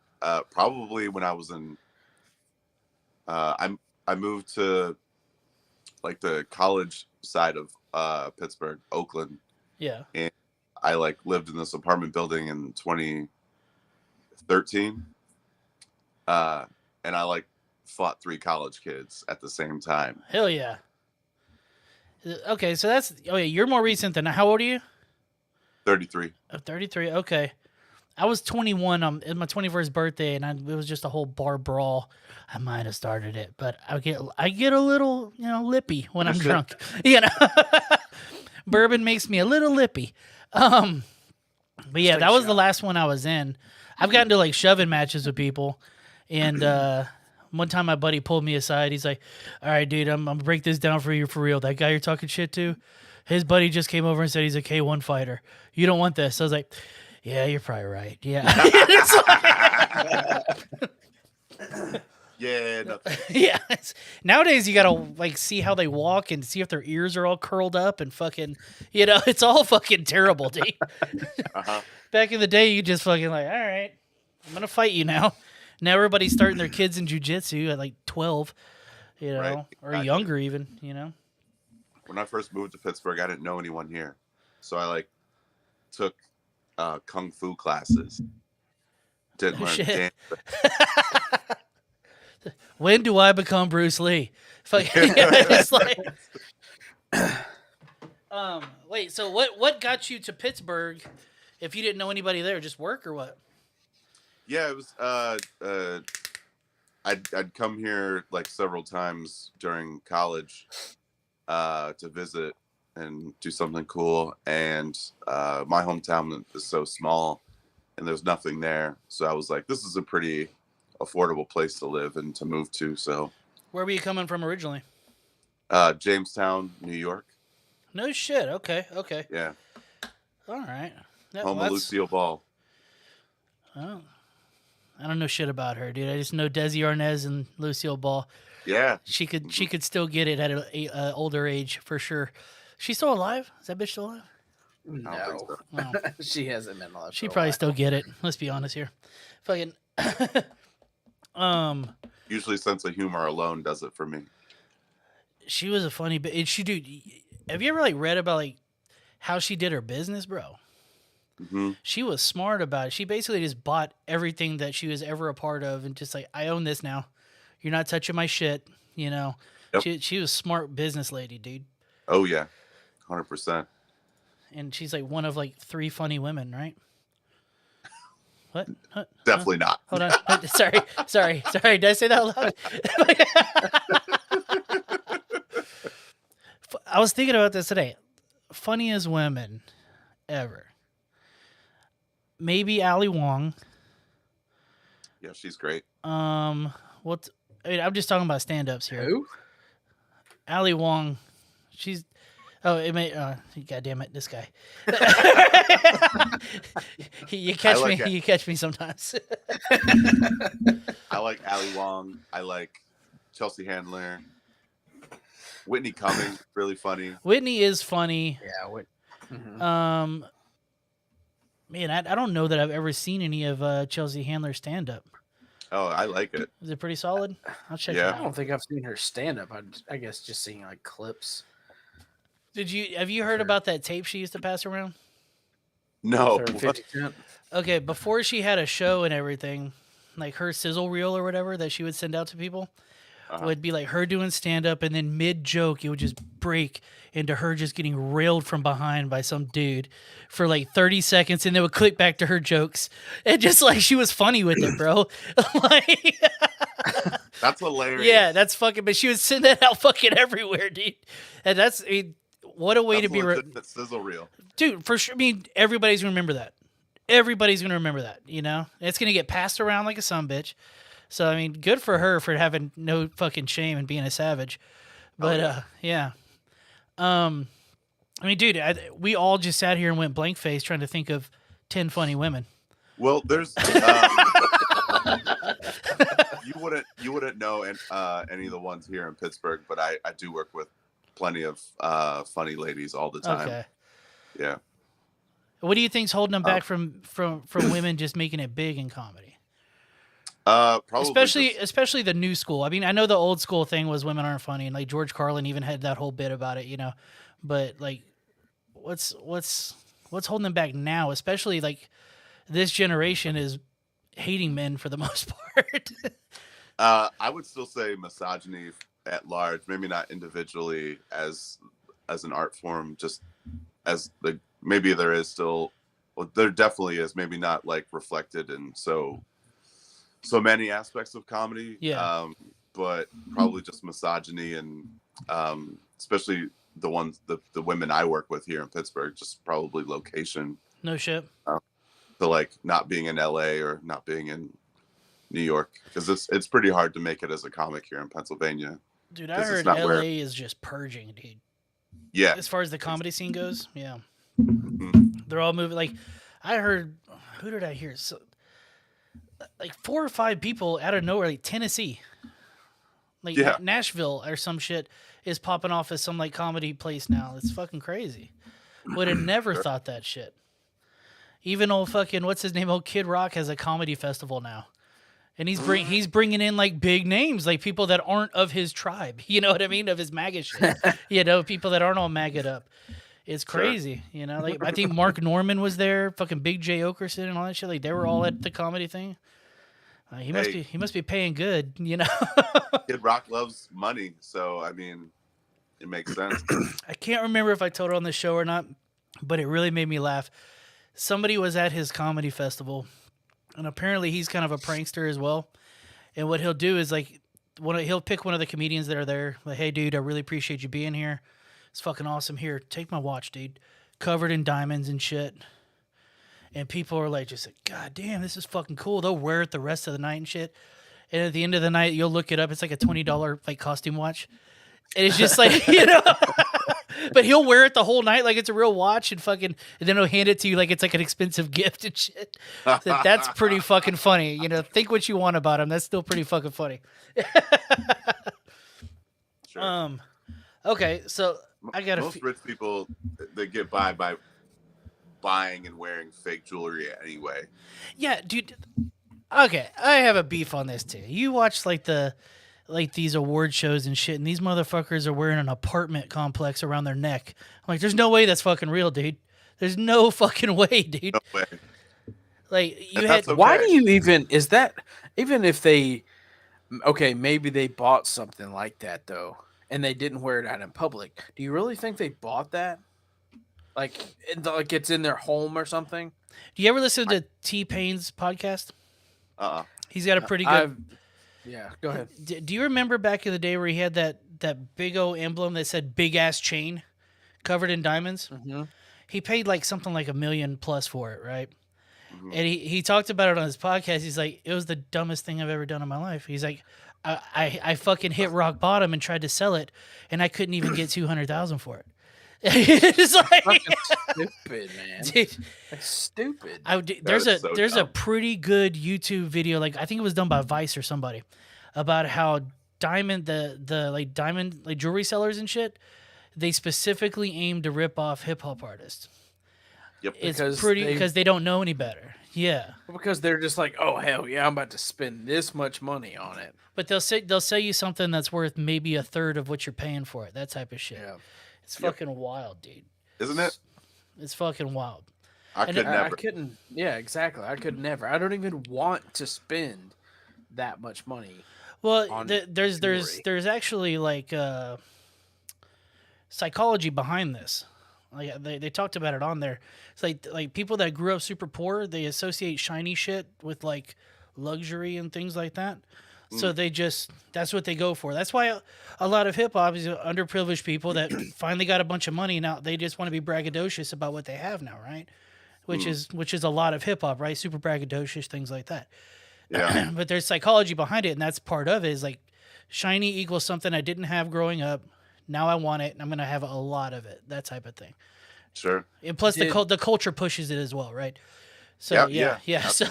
Probably when I was in. I moved to like the college side of Pittsburgh, Oakland. Yeah. And I like lived in this apartment building in 2013. And I like fought 3 college kids at the same time. Hell yeah. Okay, so that's you're more recent than how old are you? 33. 33. Okay. I was 21 in my 21st birthday, and it was just a whole bar brawl. I might have started it, but I get a little, lippy when I'm drunk. Bourbon makes me a little lippy. But yeah, that was the last one I was in. I've gotten to like shoving matches with people, and one time my buddy pulled me aside. He's like, "All right, dude, I'm gonna break this down for you for real. That guy you're talking shit to, his buddy just came over and said he's a K1 fighter. You don't want this." I was like, "Yeah, you're probably right. Yeah." Yeah, nothing. Yeah. Nowadays you gotta like see how they walk and see if their ears are all curled up and fucking, it's all fucking terrible, dude. Back in the day, you just fucking like, all right, I'm gonna fight you now. Now everybody's starting their kids in jujitsu at like 12, Right, or younger even, When I first moved to Pittsburgh, I didn't know anyone here, so I like took kung fu classes. Didn't learn a damn thing. When do I become Bruce Lee? Fucking, it's like, wait. So what got you to Pittsburgh? If you didn't know anybody there, just work or what? Yeah, it was. I'd come here like several times during college to visit and do something cool. And my hometown is so small, and there's nothing there. So I was like, this is a pretty affordable place to live and to move to. So Where were you coming from originally? Jamestown, New York. No shit. Okay. Yeah, All right. Yeah, home well, of Lucille Ball. Oh, I don't know shit about her, dude. I just know Desi Arnaz and Lucille Ball. Yeah, She could still get it at an older age for sure. She's still alive? Is that bitch still alive? I don't think No, so. Wow. she hasn't been alive. She for a probably while. still get it. Let's be honest here. Fucking. Usually, sense of humor alone does it for me. She was a funny bitch. Dude, have you ever like read about like how she did her business, bro? Mm-hmm. She was smart about it. She basically just bought everything that she was ever a part of and just like, I own this now. You're not touching my shit, you know? Yep. She was a smart business lady, dude. Oh yeah, 100%. And she's like one of like 3 funny women, right? What? Definitely not. Hold on. Sorry. Did I say that out loud? I was thinking about this today. Funniest women ever. Maybe Ali Wong. Yeah, she's great. I'm just talking about stand-ups here. Who? Ali Wong. She's. Oh, it may. God damn it, this guy. You catch me sometimes. I like Ali Wong. I like Chelsea Handler. Whitney Cummings, really funny. Whitney is funny. Yeah. What? Man, I don't know that I've ever seen any of Chelsea Handler's stand-up. Oh, I like it. Is it pretty solid? I'll check it Yeah. out. I don't think I've seen her stand up. I guess just seeing like clips. Have you heard about that tape she used to pass around? No. Her 50 Cent. Okay, before she had a show and everything, like her sizzle reel or whatever that she would send out to people would be like her doing stand up, and then mid joke it would just break into her just getting railed from behind by some dude for like 30 seconds, and then it would click back to her jokes. And just like she was funny with it, bro. Like That's hilarious. yeah, that's fucking. But she would send that out fucking everywhere, dude. And what a way to be, sizzle reel. dude. For sure. I mean, everybody's gonna remember that. Everybody's gonna remember that. You know, and it's gonna get passed around like a sumbitch. So I mean, good for her for having no fucking shame and being a savage. But yeah. I mean, dude, we all just sat here and went blank face trying to think of 10 funny women. Well, there's you wouldn't know any of the ones here in Pittsburgh, but I do work with plenty of funny ladies all the time. Okay. Yeah. What do you think's holding them back from women just making it big in comedy? Probably Especially the new school. I mean, I know the old school thing was women aren't funny, and like George Carlin even had that whole bit about it, you know. But like, what's holding them back now? Especially like this generation is hating men for the most part. I would still say misogyny at large, maybe not individually as an art form, just as maybe there is still, well, there definitely is, maybe not like reflected in so many aspects of comedy. Yeah. But probably just misogyny and especially the women I work with here in Pittsburgh, just probably location. No shit. So like not being in LA or not being in New York, because it's pretty hard to make it as a comic here in Pennsylvania. Dude, I heard LA is just purging, dude. Yeah. As far as the comedy scene goes, yeah. Mm-hmm. They're all moving. Like, I heard, who did I hear? So, like 4 or 5 people out of nowhere, like Tennessee, like Nashville or some shit is popping off as some like comedy place now. It's fucking crazy. Would have never thought that shit. Even old fucking what's his name? Old Kid Rock has a comedy festival now, and he's bringing in like big names, like people that aren't of his tribe. You know what I mean? Of his MAGA shit. You know, people that aren't all MAGA'd up. It's crazy, you know. Like I think Mark Norman was there, fucking Big J Okerson and all that shit. Like they were all at the comedy thing. He must be paying good, you know. Kid Rock loves money, so I mean, it makes sense. I can't remember if I told her on the show or not, but it really made me laugh. Somebody was at his comedy festival, and apparently he's kind of a prankster as well. And what he'll do is like, he'll pick one of the comedians that are there. Like, hey, dude, I really appreciate you being here. It's fucking awesome. Here, take my watch, dude. Covered in diamonds and shit. And people are like, just like, God damn, this is fucking cool. They'll wear it the rest of the night and shit. And at the end of the night, you'll look it up. It's like a $20 like costume watch. And it's just like, you know, but he'll wear it the whole night like it's a real watch and then he'll hand it to you like it's like an expensive gift and shit. So that's pretty fucking funny. You know, think what you want about him. That's still pretty fucking funny. Sure. Okay, so I got most rich people, they get by buying and wearing fake jewelry anyway. Yeah, dude. Okay, I have a beef on this too. You watch like these award shows and shit, and these motherfuckers are wearing an apartment complex around their neck. I'm like, there's no way that's fucking real, dude. There's no fucking way, dude. No way. Like you And had that's okay. Why do you is that even if they maybe they bought something like that though and they didn't wear it out in public. Do you really think they bought that? Like it's in their home or something? Do you ever listen to T-Pain's podcast? He's got a pretty good. Yeah, go ahead. Do you remember back in the day where he had that big old emblem that said "big ass chain" covered in diamonds? Mm-hmm. He paid like something like $1 million plus for it, right? Mm-hmm. And he talked about it on his podcast. He's like, it was the dumbest thing I've ever done in my life. He's like, I fucking hit rock bottom and tried to sell it, and I couldn't even get $200,000 for it. It's like fucking stupid, man. Dude, that's stupid. There's a pretty good YouTube video, like I think it was done by Vice or somebody, about how diamond jewelry sellers and shit, they specifically aim to rip off hip hop artists. Yep. It's because they don't know any better. Yeah. Because they're just like, oh hell yeah, I'm about to spend this much money on it. But they'll sell you something that's worth maybe a third of what you're paying for it. That type of shit. Yeah. It's fucking wild, dude. Isn't it? It's fucking wild. I couldn't. Yeah, exactly. I could never. I don't even want to spend that much money. Well, there's actually like psychology behind this. Like they talked about it on there. It's like people that grew up super poor, they associate shiny shit with like luxury and things like that. So that's what they go for. That's why a lot of hip hop is underprivileged people that finally got a bunch of money. Now they just want to be braggadocious about what they have now, right? Which is a lot of hip hop, right? Super braggadocious, things like that. Yeah. But there's psychology behind it, and that's part of it. Is like shiny equals something I didn't have growing up. Now I want it, and I'm gonna have a lot of it. That type of thing. Sure. And plus the culture pushes it as well, right? So yeah. So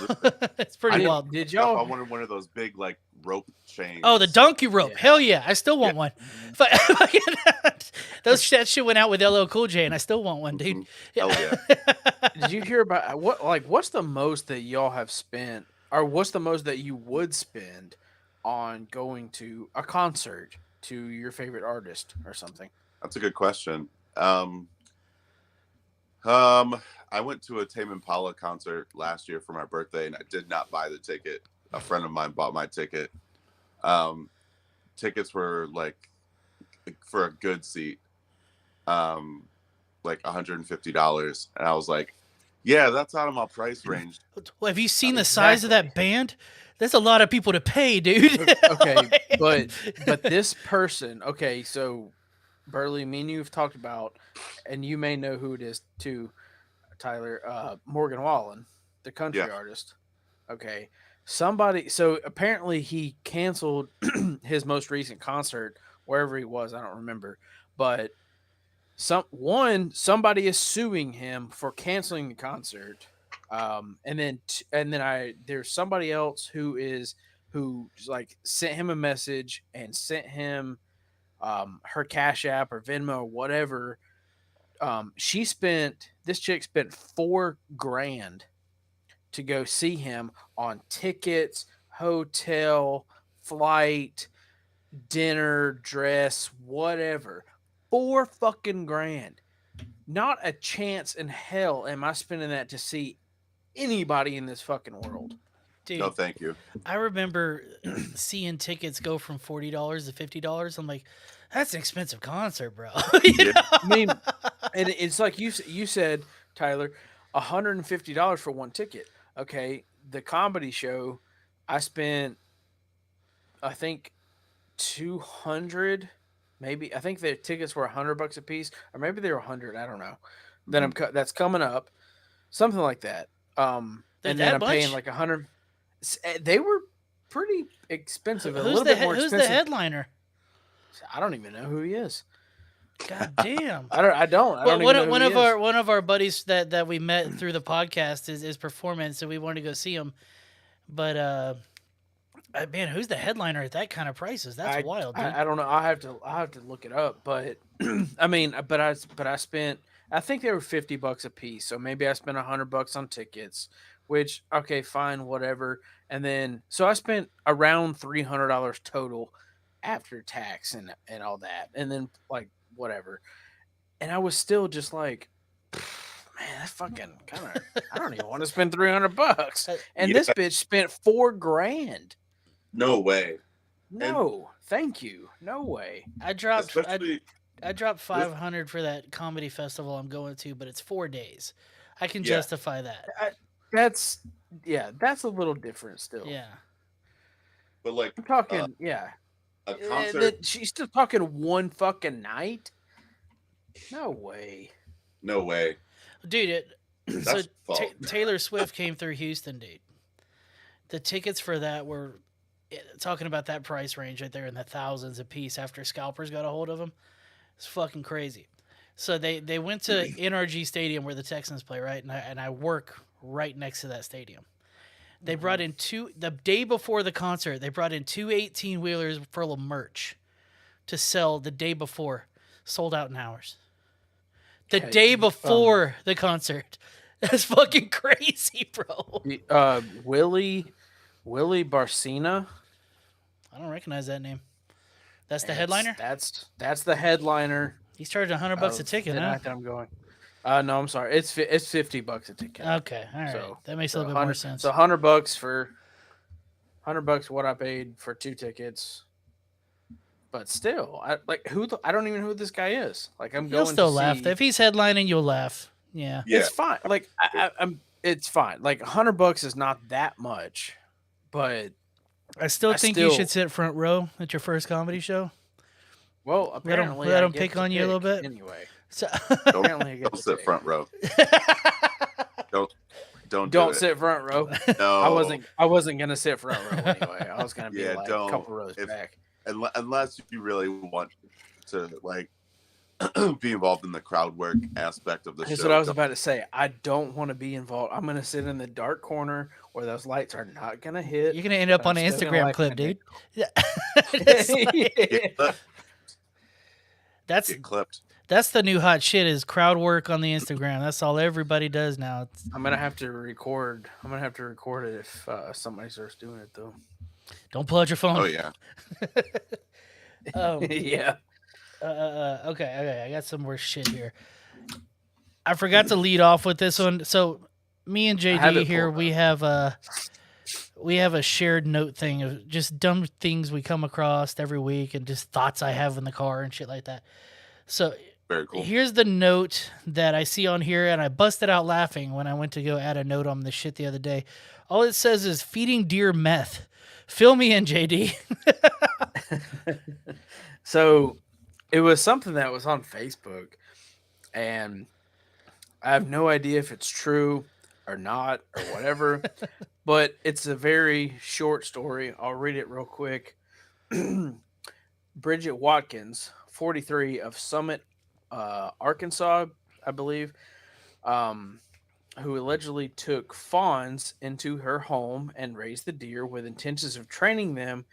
it's pretty wild. Did y'all? I wanted one of those big like rope chains. Oh, the donkey rope. Yeah. Hell yeah. I still want one. That shit went out with LL Cool J, and I still want one, dude. Hell yeah. Did you hear about what's the most that y'all have spent, or what's the most that you would spend on going to a concert to your favorite artist or something? That's a good question. I went to a Tame Impala concert last year for my birthday, and I did not buy the ticket. A friend of mine bought my ticket. Tickets were like for a good seat, like $150, and I was like, "Yeah, that's out of my price range." Well, have you seen the size of that band? That's a lot of people to pay, dude. Okay, but this person. Okay, so Burley, me and you have talked about, and you may know who it is too, Tyler. Morgan Wallen, the country artist. Okay. So apparently he canceled his most recent concert wherever he was. I don't remember, but somebody is suing him for canceling the concert. And then there's somebody else who like sent him a message and sent him her Cash App or Venmo or whatever. This chick spent $4,000 to go see him on tickets, hotel, flight, dinner, dress, whatever. $4,000. Not a chance in hell am I spending that to see anybody in this fucking world. Dude, no, thank you. I remember seeing tickets go from $40 to $50. I'm like, that's an expensive concert, bro. You know? I mean, and it's like you said, Tyler, $150 for one ticket. Okay, the comedy show, I spent, I think, $200. Maybe I think the tickets were $100 a piece, or maybe they were $100. I don't know. Then that's coming up, something like that. And then I'm paying like $100. They were pretty expensive. A little bit more expensive. Who's the headliner? I don't even know who he is. God damn. I don't even know one of our buddies that we met through the podcast is Performance, so we wanted to go see him. But man, who's the headliner at that kind of prices? That's wild, dude. I don't know. I have to look it up, but I mean, but I spent, I think they were $50 a piece, so maybe I spent $100 on tickets, which okay, fine, whatever. And then so I spent around $300 total after tax and all that, and then like whatever. And I was still just like, man, that's fucking kind of. I don't even want to spend $300. And this bitch spent $4,000. No way. No, thank you. No way. I dropped Especially I dropped 500 for that comedy festival I'm going to, but it's 4 days. I can justify that. That's that's a little different still. Yeah. but like I'm talking, yeah. a concert. She's still talking one fucking night. No way. No way. Dude, so That's fault. Taylor Swift came through Houston, dude. The tickets for that were talking about that price range right there in the thousands a piece after scalpers got a hold of them. It's fucking crazy. So they went to NRG Stadium where the Texans play, right? And I work right next to that stadium. They brought in the day before the concert, they brought in 2 18-wheelers full of merch to sell the day before. Sold out in hours. The day before the concert. That's fucking crazy, bro. Willie Barcina. I don't recognize that name. That's the headliner? That's the headliner. He's charging $100 a ticket, the huh? night that I'm going. No, I'm sorry. It's $50 a ticket. Okay, all right. So, that makes a little bit more sense. So $100 for what I paid for 2 tickets. But still, I don't even know who this guy is. Like I'm You'll going still to laugh. see, If he's headlining, you'll laugh. Yeah. it's fine. Like I'm it's fine. Like $100 is not that much, but I still think you should sit front row at your first comedy show. well, apparently let I him get pick to on you a little bit. anyway. So Apparently I get Don't to sit pick. front row. Don't Don't do it. sit front row. No. I wasn't gonna sit front row anyway. I was gonna be like don't. a couple rows back. Unless you really want to like be involved in the crowd work aspect of the That's show. what I was about to say. I don't want to be involved. I'm gonna sit in the dark corner where those lights are not gonna hit. you're gonna end up but on I'm an still gonna Instagram like clip, my dude. dick. That's Get clipped. that's the new hot shit is crowd work on the Instagram. That's all everybody does now. It's, I'm gonna have to record. I'm gonna have to record it if somebody starts doing it though. don't pull out your phone. Oh yeah. Yeah. Okay. I got some more shit here. I forgot to lead off with this one. So me and have JD it here, pulled we have a shared note thing of just dumb things we come across every week and just thoughts I have in the car and shit like that. So Very cool. here's the note that I see on here, and I busted out laughing when I went to go add a note on this shit the other day. All it says is feeding deer meth. Fill me in, JD. So it was something that was on Facebook, and I have no idea if it's true or not or whatever, but it's a very short story. I'll read it real quick. Bridget Watkins, 43, of Summit, Arkansas, I believe, who allegedly took fawns into her home and raised the deer with intentions of training them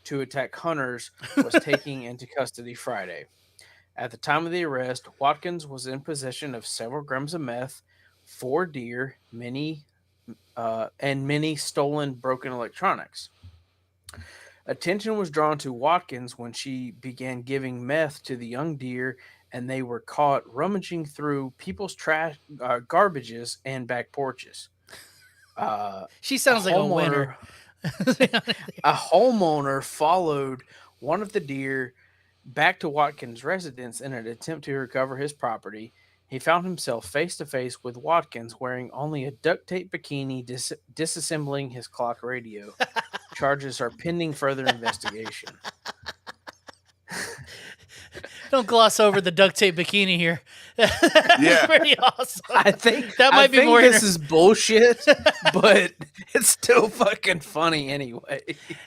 to attack hunters, was taken into custody Friday. At the time of the arrest, Watkins was in possession of several grams of meth, 4 deer, many stolen broken electronics. Attention was drawn to Watkins when she began giving meth to the young deer, and they were caught rummaging through people's trash, garbages, and back porches. She sounds like a winner. A homeowner followed one of the deer back to Watkins' residence in an attempt to recover his property. He found himself face to face with Watkins wearing only a duct tape bikini, disassembling his clock radio. Charges are pending further investigation. Don't gloss over the duct tape bikini here. Yeah. Pretty awesome. I think That might be more This is bullshit, but it's still fucking funny anyway.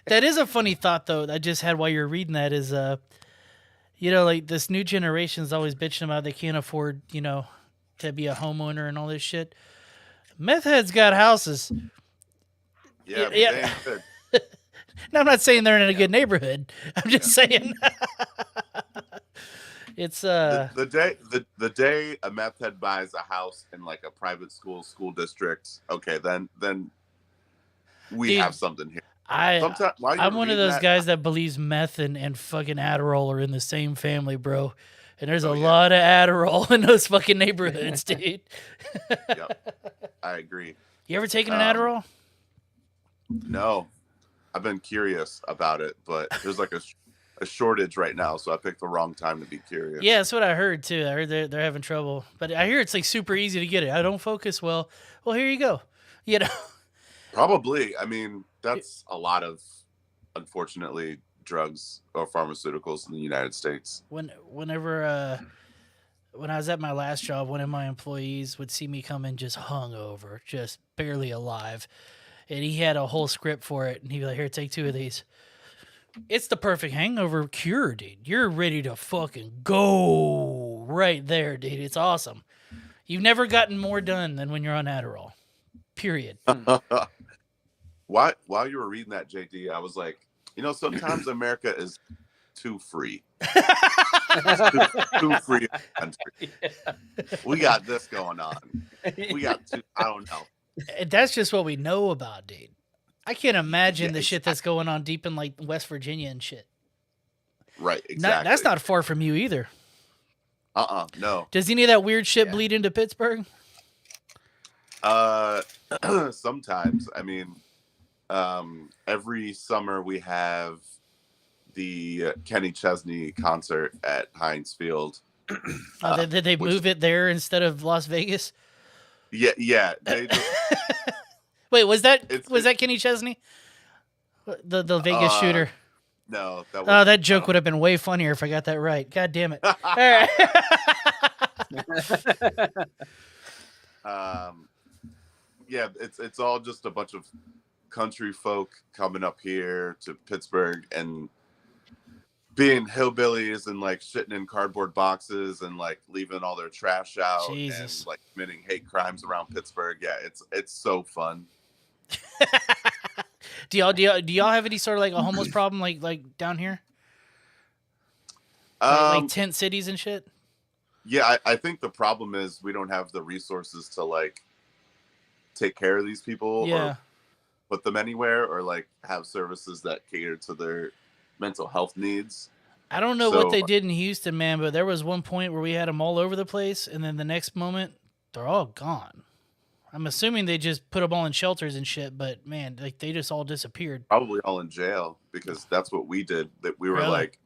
That is a funny thought, though. I just had while you were reading that is, like this new generation is always bitching about they can't afford, to be a homeowner and all this shit. Meth heads got houses. Yeah. Yeah. Damn good. Now, I'm not saying they're in a good neighborhood. I'm just saying. It's the day a meth head buys a house in like a private school district, okay, then we Dude, have something here. I'm one of those guys that believes meth and fucking Adderall are in the same family, bro. And there's a lot of Adderall in those fucking neighborhoods, dude. Yep, I agree. You ever taken an Adderall? No, I've been curious about it, but there's like a shortage right now, so I picked the wrong time to be curious. Yeah, that's what I heard too. I heard they're having trouble, but I hear it's like super easy to get it. I don't focus well. Well, here you go. You know. Probably. I mean, that's a lot of, unfortunately, drugs or pharmaceuticals in the United States. Whenever when I was at my last job, one of my employees would see me come in just hungover, just barely alive, and he had a whole script for it, and he'd be like, "Here, take 2 of these." It's the perfect hangover cure, dude. You're ready to fucking go right there, dude. It's awesome. You've never gotten more done than when you're on Adderall. Period. While you were reading that, JD, I was like, sometimes America is too free. too free country. Yeah. We got this going on. We got I don't know. That's just what we know about, dude. I can't imagine the shit that's going on deep in like West Virginia and shit. Right, exactly. That's not far from you either. No. Does any of that weird shit bleed into Pittsburgh? Sometimes. I mean, every summer we have the Kenny Chesney concert at Heinz Field. Did they move it there instead of Las Vegas? Yeah. They just, wait, was that Kenny Chesney? The Vegas shooter? No. That joke would have been way funnier if I got that right. God damn it. All right. Yeah, it's all just a bunch of country folk coming up here to Pittsburgh and being hillbillies and like shitting in cardboard boxes and like leaving all their trash out Jesus. And like committing hate crimes around Pittsburgh. Yeah, it's so fun. Do y'all have any sort of like a homeless problem like down here? Like tent cities and shit? Yeah, I think the problem is we don't have the resources to like take care of these people or put them anywhere or like have services that cater to their mental health needs. I don't know what they did in Houston, man, but there was one point where we had them all over the place, and then the next moment they're all gone. I'm assuming they just put them all in shelters and shit, but man, like they just all disappeared. Probably all in jail because that's what we did. That we were like,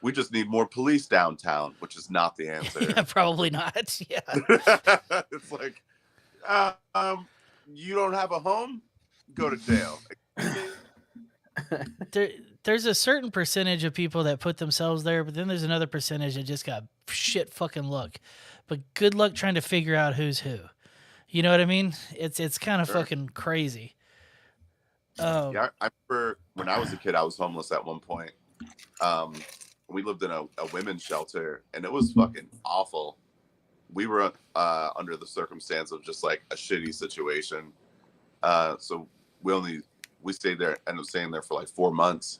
we just need more police downtown, which is not the answer. Yeah, probably not. Yeah. It's like, you don't have a home? Go to jail. There's a certain percentage of people that put themselves there, but then there's another percentage that just got shit fucking luck. But good luck trying to figure out who's who. You know what I mean? It's kind of fucking crazy. Yeah, I remember when I was a kid, I was homeless at one point. We lived in a women's shelter, and it was fucking awful. We were under the circumstance of just like a shitty situation. So we stayed there, ended up staying there for like 4 months.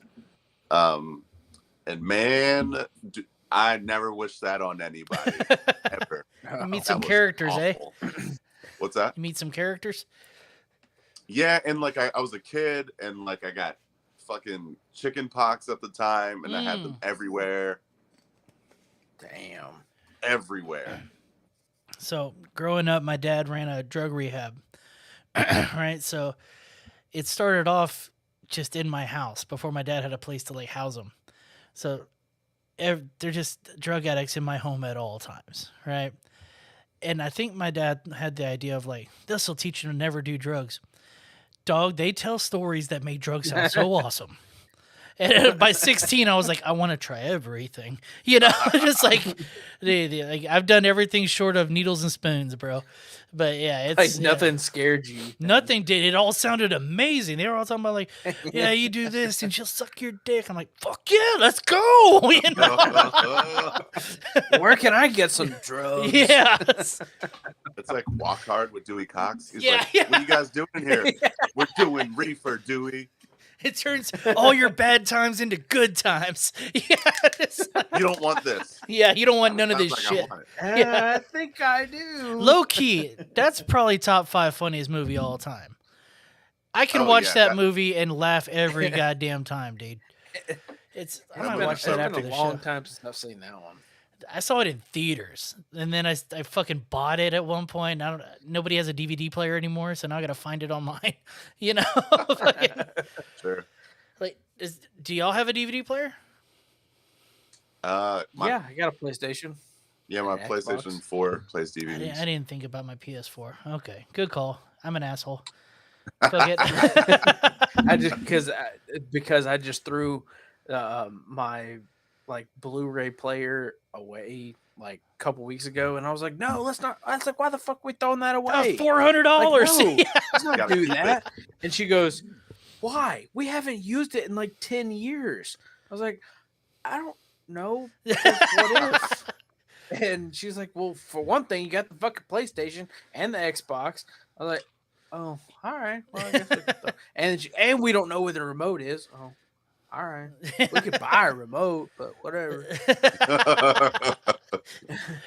And man, I never wish that on anybody ever. You meet some characters, awful. What's that? You meet some characters? Yeah, and like I was a kid, and like I got fucking chicken pox at the time, and I had them everywhere. Damn. Everywhere. So growing up, my dad ran a drug rehab, right? So it started off just in my house before my dad had a place to like house them. So they're just drug addicts in my home at all times, right? And I think my dad had the idea of like, this will teach you to never do drugs. Dog, they tell stories that make drugs sound so awesome. And by 16, I was like, I want to try everything. You know, just like, like, I've done everything short of needles and spoons, bro. But yeah, it's like nothing scared you. Nothing did. It all sounded amazing. They were all talking about like, yeah, you do this and she'll suck your dick. I'm like, fuck yeah, let's go. You know? Where can I get some drugs? Yeah. It's like Walk Hard with Dewey Cox. He's like, what are you guys doing here? We're doing reefer, Dewey. It turns all your bad times into good times. Yeah, You don't want this. yeah. You don't want none of Sounds this like I shit. want it. I think I do. Low key, that's probably top 5 funniest movie all time. I can Oh, watch yeah, that movie and laugh every goddamn time, dude. I might watch that after It's the been a long show. time since I've seen that one. I saw it in theaters, and then I fucking bought it at one point. Nobody has a DVD player anymore, so now I gotta find it online. You know, Sure. like, do y'all have a DVD player? My I got a PlayStation. Yeah, my An Xbox. PlayStation 4 plays I DVDs. didn't think about my PS4. Okay, good call. I'm an asshole. Fuck it. I just because I just threw my like Blu-ray player away like a couple weeks ago, and I was like, no, let's not. I was like, why the fuck we throwing that away? $400. Like, no, Yeah. let's not Gotta do keep that. And she goes, why? We haven't used it in like 10 years. I was like, I don't know. What if? And she's like, well, for one thing, you got the fucking PlayStation and the Xbox. I was like, oh, all right. Well, I guess we could and we don't know where the remote is. Oh, all right. We could buy a remote, but whatever.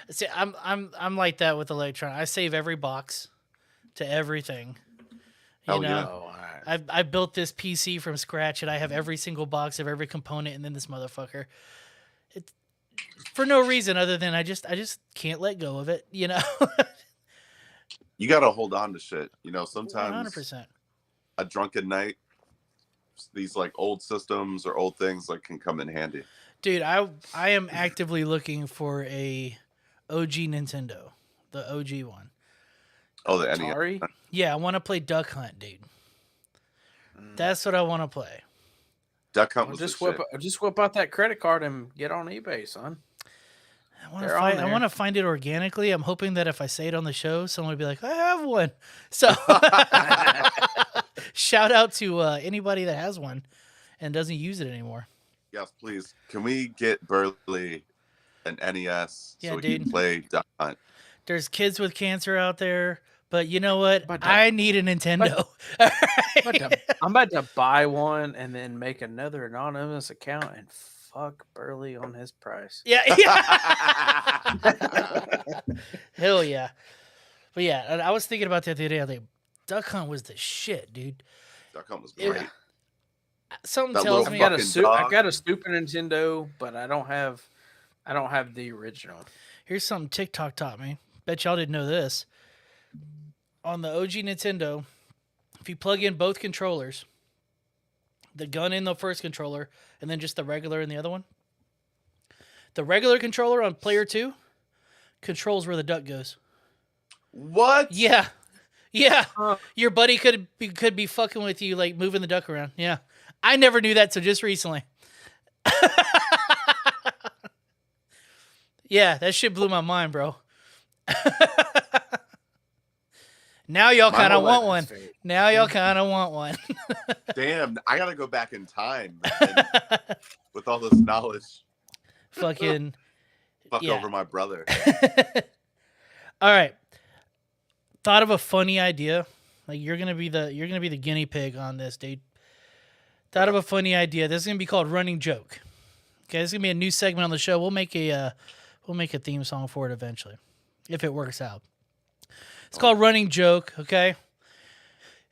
See, I'm like that with electronics. I save every box to everything. You Hell know, yeah. Oh, all right. I built this PC from scratch, and I have every single box of every component, and then this motherfucker. It's for no reason other than I just can't let go of it. You know, You got to hold on to shit. You know, sometimes 100%. a drunken night, these like old systems or old things like can come in handy. Dude, I am actively looking for a OG Nintendo, the OG one. Oh, the NES. Atari? Yeah, I want to play Duck Hunt, dude. That's what I want to play. Duck Hunt Well, was just whip out that credit card and get on eBay, son. They're on I there. want to find it organically. I'm hoping that if I say it on the show, someone will be like, "I have one." So, shout out to anybody that has one and doesn't use it anymore. Yes, please. Can we get Burley an NES Yeah, so we dude. can play Duck Hunt? There's kids with cancer out there, but you know what? But, I need a Nintendo. I'm about to buy one and then make another anonymous account and fuck Burley on his price. Yeah. Hell yeah. But yeah, I was thinking about that the other day. I was like, Duck Hunt was the shit, dude. Duck Hunt was It- great. Something That tells little me. fucking I dog. got a Super Nintendo, but I don't have the original. Here's something TikTok taught me. Bet y'all didn't know this. On the OG Nintendo, if you plug in both controllers, the gun in the first controller, and then just the regular in the other one, the regular controller on player 2 controls where the duck goes. What? Yeah. Yeah. Your buddy could be fucking with you, like moving the duck around. Yeah. I never knew that till just recently. Yeah, that shit blew my mind, bro. Now y'all My kind of whole want life one. is fake. Now y'all kind of want one. Damn, I gotta go back in time and, with all this knowledge. Fucking. Fuck Yeah. over my brother. All right. Thought of a funny idea. Like you're gonna be the guinea pig on this, dude. Thought of a funny idea. This is gonna be called Running Joke. Okay, this is gonna be a new segment on the show. We'll make a theme song for it eventually, if it works out. It's called Running Joke. Okay.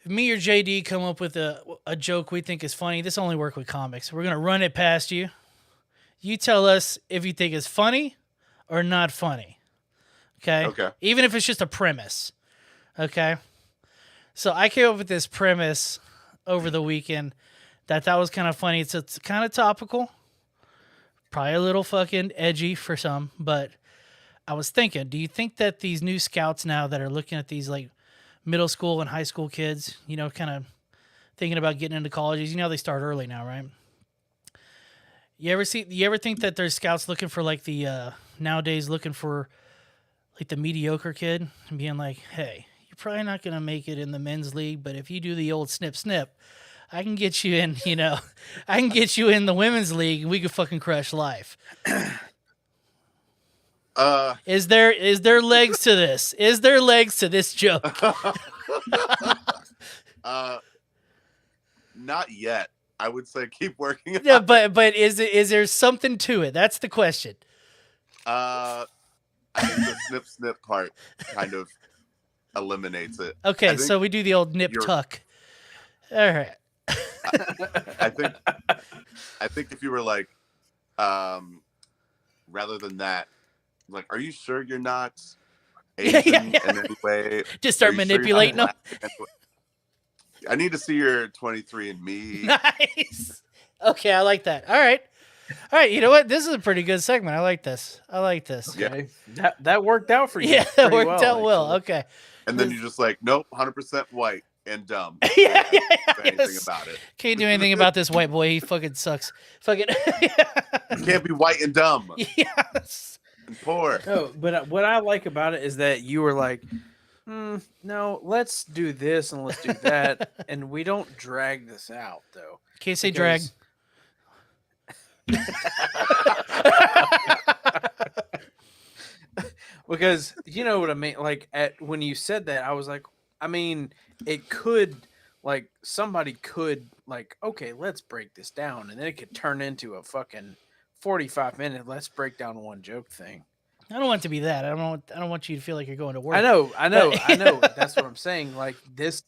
If me or JD come up with a joke we think is funny, this only work with comics. We're gonna run it past you. You tell us if you think it's funny or not funny. Okay. Okay. Even if it's just a premise. Okay. So I came up with this premise over the weekend that was kind of funny. It's kind of topical, probably a little fucking edgy for some, but I was thinking, do you think that these new scouts now that are looking at these like middle school and high school kids, you know, kind of thinking about getting into colleges, you know, they start early now, right? You ever think that there's scouts looking for like the nowadays looking for like the mediocre kid and being like, hey, you're probably not going to make it in the men's league, but if you do the old snip, I can get you in, you know, I can get you in the women's league and we could fucking crush life. Is there legs to this? Is there legs to this joke? Not yet. I would say keep working. Yeah, but is there something to it? That's the question. I think the snip snip part kind of eliminates it. Okay, I think so we do the old nip you're- tuck. All right. I think if you were like, rather than that, like, are you sure you're not Asian in any way? Just start Are you sure you're not manipulating them. Latin in any way? I need to see your 23andMe. Nice. Okay, I like that. All right. You know what? This is a pretty good segment. I like this. Okay. That worked out for you. Yeah, that pretty worked out well. actually. Okay. And then you're just like, nope, 100% white and dumb. Yeah, Can't do anything yes. about it. Can't do anything about this white boy. He fucking sucks. Fucking. You can't be white and dumb Yes. and poor. No, but what I like about it is that you were like, no, let's do this and let's do that, and we don't drag this out though. Can't say drag. Because you know what I mean. Like when you said that, I was like, I mean, it could, like, somebody could, like, okay, let's break this down, and then it could turn into a fucking 45-minute let's break down one joke thing. I don't want it to be that. I don't want you to feel like you're going to work. I know. That's what I'm saying. Like this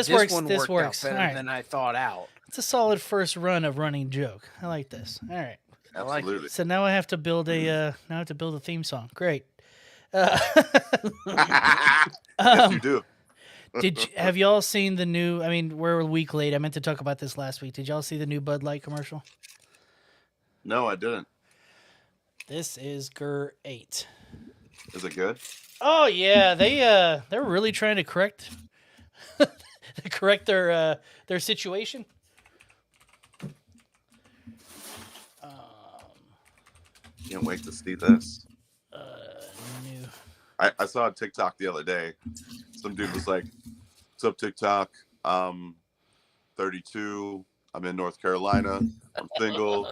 works. one This worked works. out better All right. than I thought out. It's a solid first run of running joke. I like this. All right. Absolutely. So now I have to build a theme song. Great. Yes, you do. Have y'all seen the new? I mean, we're a week late. I meant to talk about this last week. Did y'all see the new Bud Light commercial? No, I didn't. This is great. Is it good? Oh yeah, they're really trying to correct their situation. Can't wait to see this. New. I saw a TikTok the other day. Some dude was like, "What's up, TikTok? 32. I'm in North Carolina. I'm single.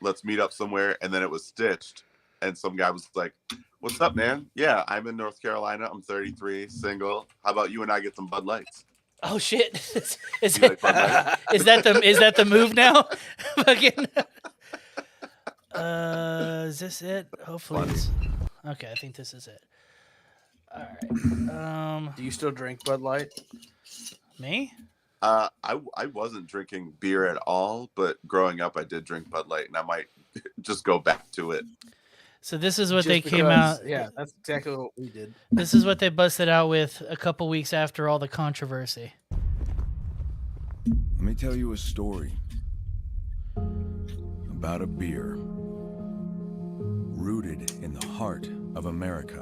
Let's meet up somewhere." And then it was stitched. And some guy was like, "What's up, man? Yeah, I'm in North Carolina. I'm 33, single. How about you and I get some Bud Lights?" Oh shit! Is You like Bud Light? that the move now? Fucking. Is this it? Hopefully. Okay, I think this is it. All right. Do you still drink Bud Light? Me? I wasn't drinking beer at all, but growing up, I did drink Bud Light, and I might just go back to it. So this is what Just they came because- out. Yeah, that's exactly what we did. This is what they busted out with a couple weeks after all the controversy. Let me tell you a story about a beer rooted in the heart of America.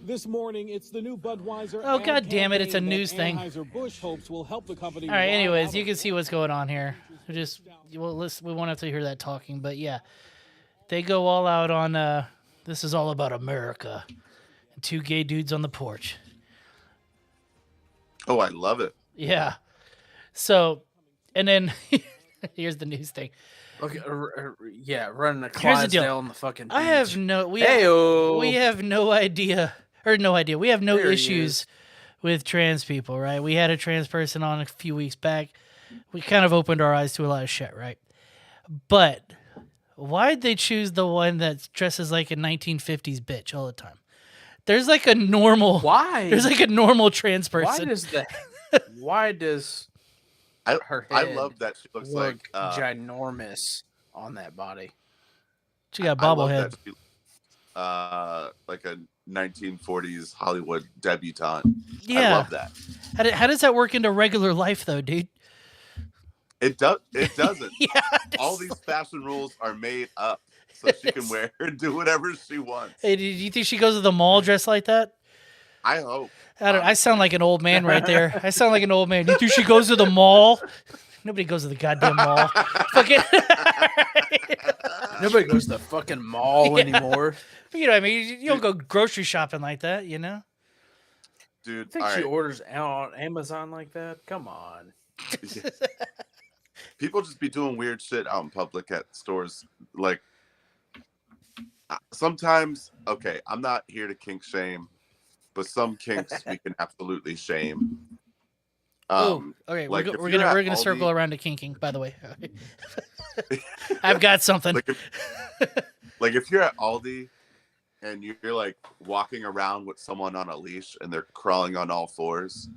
This morning, it's the new Budweiser. Oh, ad God damn it, it's a campaign that news thing. Anheuser-Busch hopes will help the company. All right. ride Anyways, out you of can see what's going on here. We won't have to hear that talking, but yeah, they go all out on. This is all about America. And two gay dudes on the porch. Oh, I love it. Yeah. So, and then here's the news thing. Okay, yeah, running a Here's the deal. Clydesdale on the fucking. I have beach. no. We Heyo. have no idea, or no idea. We have no There he issues is. with trans people, right? We had a trans person on a few weeks back. We kind of opened our eyes to a lot of shit, right? But why'd they choose the one that dresses like a 1950s bitch all the time? There's like a normal. Why? There's like a normal trans Why person. does the? Why does her I head love that she looks look like ginormous on that body? She got a I love bobblehead. that she, like a 1940s Hollywood debutante. Yeah. I love that. How does that work into regular life, though, dude? It doesn't. Yeah. All these fashion rules are made up so she can wear and do whatever she wants. Hey, do you think she goes to the mall dressed like that? I hope. I sound like an old man right there. I sound like an old man. You think she goes to the mall? Nobody goes to the goddamn mall. Fucking. Nobody goes to the fucking mall anymore. You know what I mean? You don't go grocery shopping like that, you know? Dude, I think all she right. orders on Amazon like that. Come on. People just be doing weird shit out in public at stores. Like, sometimes, okay, I'm not here to kink shame, but some kinks we can absolutely shame. Okay. like, if We're you're gonna at circle Aldi- around to kinking. By the way, I've got something. Like if you're at Aldi and you're like walking around with someone on a leash and they're crawling on all fours,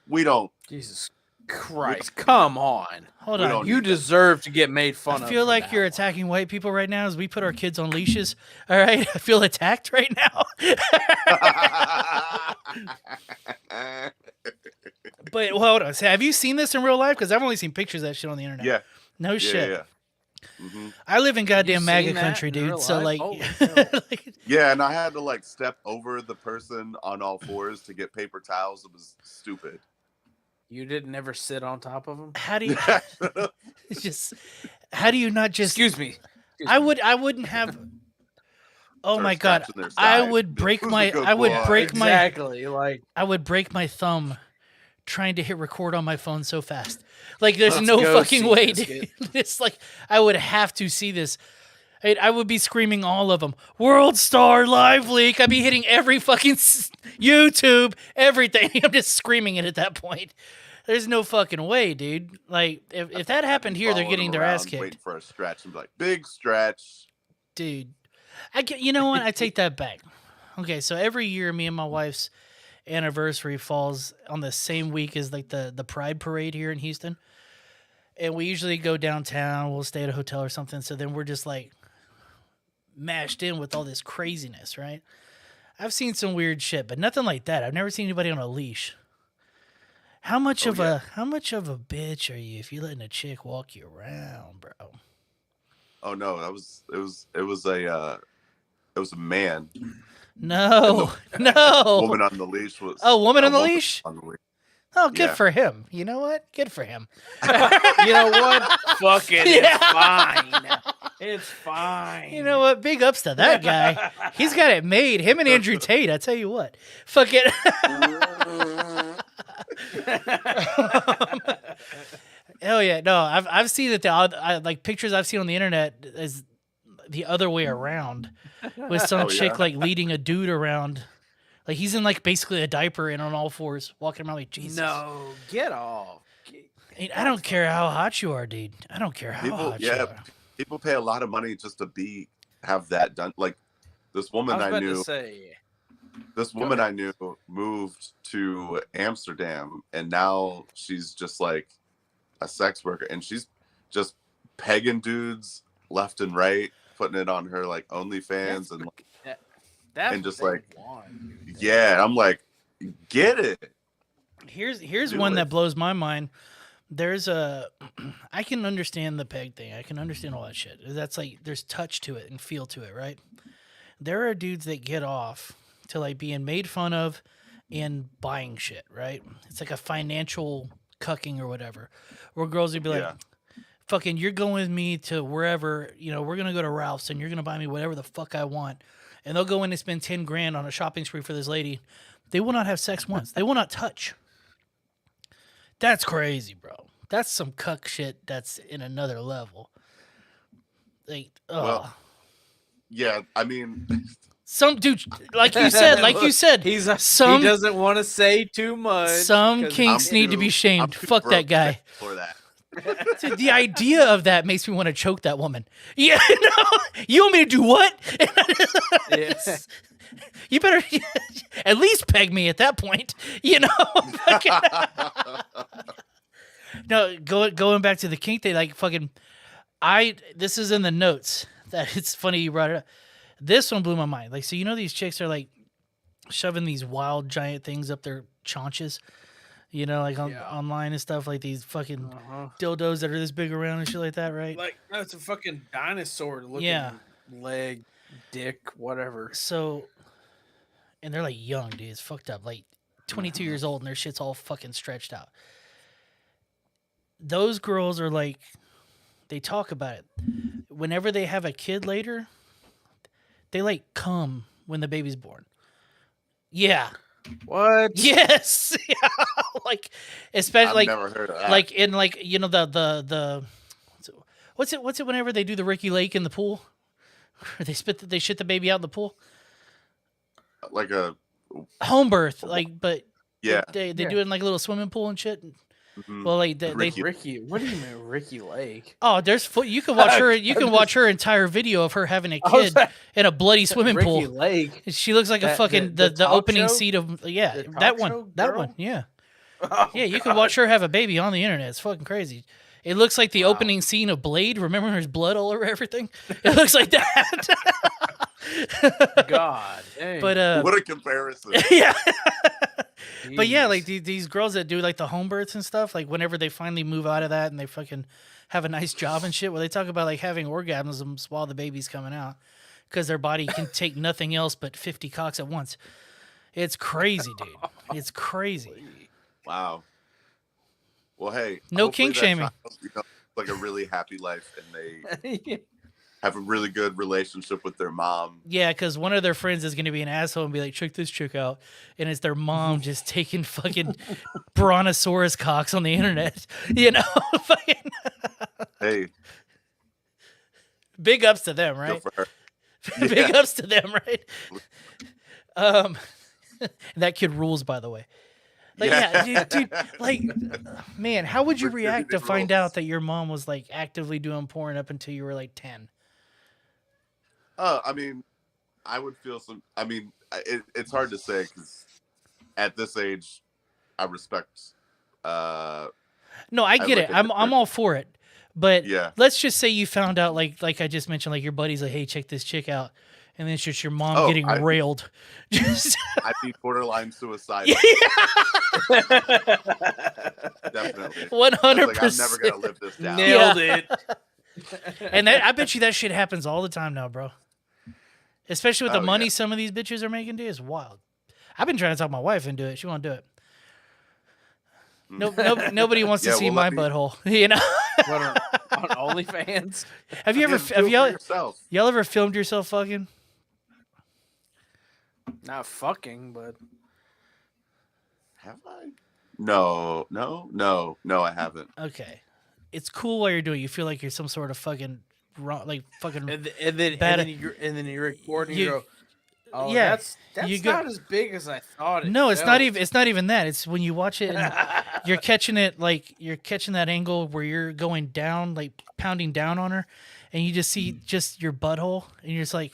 we don't. Jesus Christ! Come on. Hold we on. don't You need that. deserve to get made fun of. I feel for like that you're one. attacking white people right now as we put our kids on leashes. All right, I feel attacked right now. But hold on, so have you seen this in real life? Because I've only seen pictures of that shit on the internet. Yeah. No Yeah, shit. yeah. Mm-hmm. I live in goddamn seen MAGA that country, in dude. real So life? like, Holy hell. like, Yeah, and I had to like step over the person on all fours to get paper towels. It was stupid. You didn't ever sit on top of him. how do you it's just? How do you not just? Excuse me. I wouldn't have. Oh Start my god! scratching their I side. would break Who's my. a good I would boy? break my. Exactly. Like I would break my thumb trying to hit record on my phone so fast. Like, there's Let's no go fucking see way. this Dude. It's like I would have to see this. I would be screaming all of them. World Star Live Leak. I'd be hitting every fucking YouTube, everything. I'm just screaming it at that point. There's no fucking way, dude. Like, if that happened here, they're Following getting their ass around, kicked. Waiting for a stretch and be like, big stretch. Dude, you know what? I take that back. Okay, so every year, me and my wife's anniversary falls on the same week as like the Pride Parade here in Houston, and we usually go downtown. We'll stay at a hotel or something. So then we're just like mashed in with all this craziness, right? I've seen some weird shit, but nothing like that. I've never seen anybody on a leash. How much of a bitch are you if you're letting a chick walk you around, bro? Oh no, it was a man. No, no. Woman on the leash was. Oh, woman on the woman leash? On the leash. Oh, good Yeah. for him. You know what? Good for him. you know what? Fuck it. Yeah. It's fine. It's fine. You know what? Big ups to that guy. He's got it made. Him and Andrew Tate. I tell you what. Fuck it. Hell yeah. No, I've seen it. Like pictures I've seen on the internet is the other way around, with some chick like leading a dude around. Like he's in like basically a diaper and on all fours walking around like Jesus. No, get off. I don't care how hot you are, dude. I don't care how hot you are. People pay a lot of money just to have that done. Like this woman I knew. This woman I knew moved to Amsterdam, and now she's just like a sex worker, and she's just pegging dudes left and right, putting it on her like OnlyFans and like, and just like, yeah, I'm like, get it. Here's one that blows my mind. I can understand the peg thing. I can understand all that shit. That's like, there's touch to it and feel to it, right? There are dudes that get off to like being made fun of and buying shit, right? It's like a financial cucking or whatever, where girls would be like, fucking, you're going with me to wherever, we're going to go to Ralph's and you're going to buy me whatever the fuck I want. And they'll go in and spend 10 grand on a shopping spree for this lady. They will not have sex once. They will not touch. That's crazy, bro. That's some cuck shit that's in another level. Like, well, yeah, I mean, some dude, like you said, he some doesn't want to say too much. Some kinks need to be shamed. Fuck that guy. For that. Dude, the idea of that makes me want to choke that woman. Yeah, no, you want me to do what? You better at least peg me at that point, No, going back to the kink thing, like fucking, this is in the notes. That it's funny you brought it up. This one blew my mind. Like, so these chicks are like shoving these wild giant things up their chaunches, like online and stuff, like these fucking dildos that are this big around and shit like that, right? Like, no, it's a fucking dinosaur looking leg, dick, whatever. So, and they're like young, dude. It's fucked up. Like 22 years old and their shit's all fucking stretched out. Those girls are like, they talk about it. Whenever they have a kid later, they like come when the baby's born. Yeah. What? Yes. Yeah. Like, especially I've like, never heard of that. like in like, the what's it whenever they do the Ricky Lake in the pool? Or they shit the baby out in the pool? Like a Home birth, like, but Yeah. They Yeah. do it in like a little swimming pool and shit. Mhm. Well, like they Ricky, what do you mean Ricky Lake? oh, you can watch her. You can watch her entire video of her having a kid in a bloody swimming Ricky pool. Lake. She looks like a That- fucking the the talk opening show? scene of The that talk one. show That girl? one. Yeah. Oh, Yeah, you can watch her have a baby on the internet. It's fucking crazy. It looks like the opening scene of Blade. Remember, there's blood all over everything. It looks like that. God. Dang. But What a comparison. yeah. But yeah, Jeez. like these girls that do like the home births and stuff, like whenever they finally move out of that and they fucking have a nice job and shit, well, they talk about like having orgasms while the baby's coming out because their body can take nothing else but 50 cocks at once. It's crazy, dude. It's crazy. Wow. Well, hey. No hopefully kink that shaming. child becomes, like a really happy life, and they Yeah. have a really good relationship with their mom. Yeah, because one of their friends is going to be an asshole and be like, check this chick out. And it's their mom just taking fucking brontosaurus cocks on the internet. You know? Fucking Hey, big ups to them, good right? for her. Big ups to them, right? That kid rules, by the way. Like, yeah, dude, like, man, how would you Rick react to Everything find rules. out that your mom was like actively doing porn up until you were like 10? I mean, I would feel some. I mean, it's hard to say because at this age, I respect. No, I get like it. a I'm different- all for it. But Yeah. let's just say you found out, like I just mentioned, like your buddy's like, hey, check this chick out. And then it's just your mom Oh, getting railed. Just I'd be borderline suicidal. Definitely. 100%. I was like, I'm never gonna live this down. Nailed it. And I bet you that shit happens all the time now, bro. Especially with the Oh, money yeah. some of these bitches are making, dude. It's wild. I've been trying to talk my wife into it. She won't do it. Nobody wants to Yeah, see well, my let me- butthole. You know? What, on OnlyFans? Have you ever? Yeah, do Have it for y'all? yourself. Y'all ever filmed yourself fucking? Not fucking, but Have I? No, I haven't. Okay, it's cool while you're doing it. You feel like you're some sort of fucking wrong, like fucking. and then Bad- you record and You- you go, oh yeah, that's you go- not as big as I thought. No, it's not felt." even. It's not even that. It's when you watch it, and you're catching it like you're catching that angle where you're going down, like pounding down on her, and you just see just your butthole, and you're just like,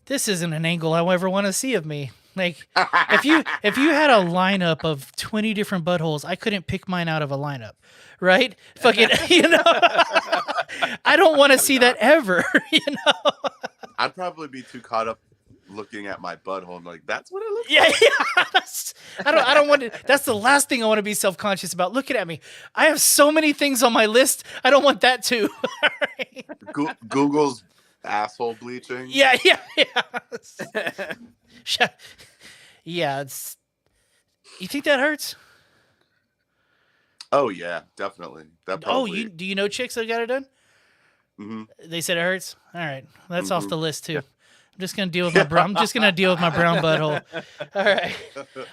"This isn't an angle I ever want to see of me." Like, if you had a lineup of 20 different buttholes, I couldn't pick mine out of a lineup, right? Fucking, you know, I don't want to see that ever, you know. I'd probably be too caught up looking at my butthole and like, that's what it looks Yeah, yeah. I don't want to. That's the last thing I want to be self-conscious about. Looking at me, I have so many things on my list. I don't want that too. like. Google's asshole bleaching. Yeah. Yeah, it's. You think that hurts? Oh yeah, definitely. That Oh, probably. do you know chicks that got it done? hmm They said it hurts. All right, that's off Mhm. the list too. I'm just gonna deal with my brown. I'm just gonna deal with my brown butthole. All right.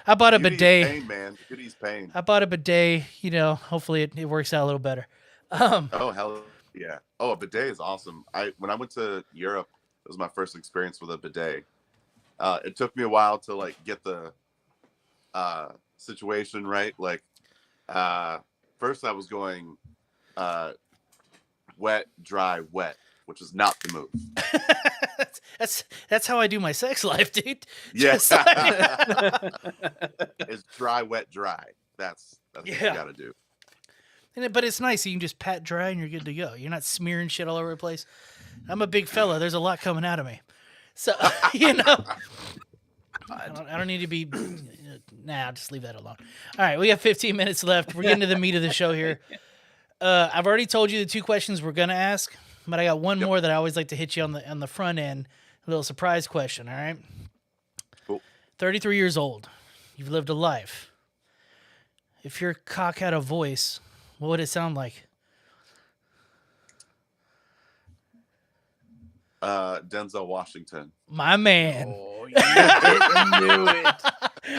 I bought a You can ease bidet. pain, man. You could ease pain. I bought a bidet. You know, hopefully it works out a little better. Oh hell yeah. Oh, a bidet is awesome. When I went to Europe, it was my first experience with a bidet. It took me a while to like get the situation right. Like first I was going wet, dry, wet, which is not the move. That's how I do my sex life, dude. Yes. Just like- It's dry, wet, dry. That's what you Yeah. gotta do. But it's nice. You can just pat dry and you're good to go. You're not smearing shit all over the place. I'm a big fella. There's a lot coming out of me. So, you know, I don't need to be. Nah, I'll just leave that alone. All right, we got 15 minutes left. We're getting to the meat of the show here. I've already told you the two questions we're gonna ask, but I got one more that I always like to hit you on the front end. A little surprise question. All right. Cool. 33 years old. You've lived a life. If your cock had a voice, what would it sound like? Denzel Washington. My man. Oh, you knew it.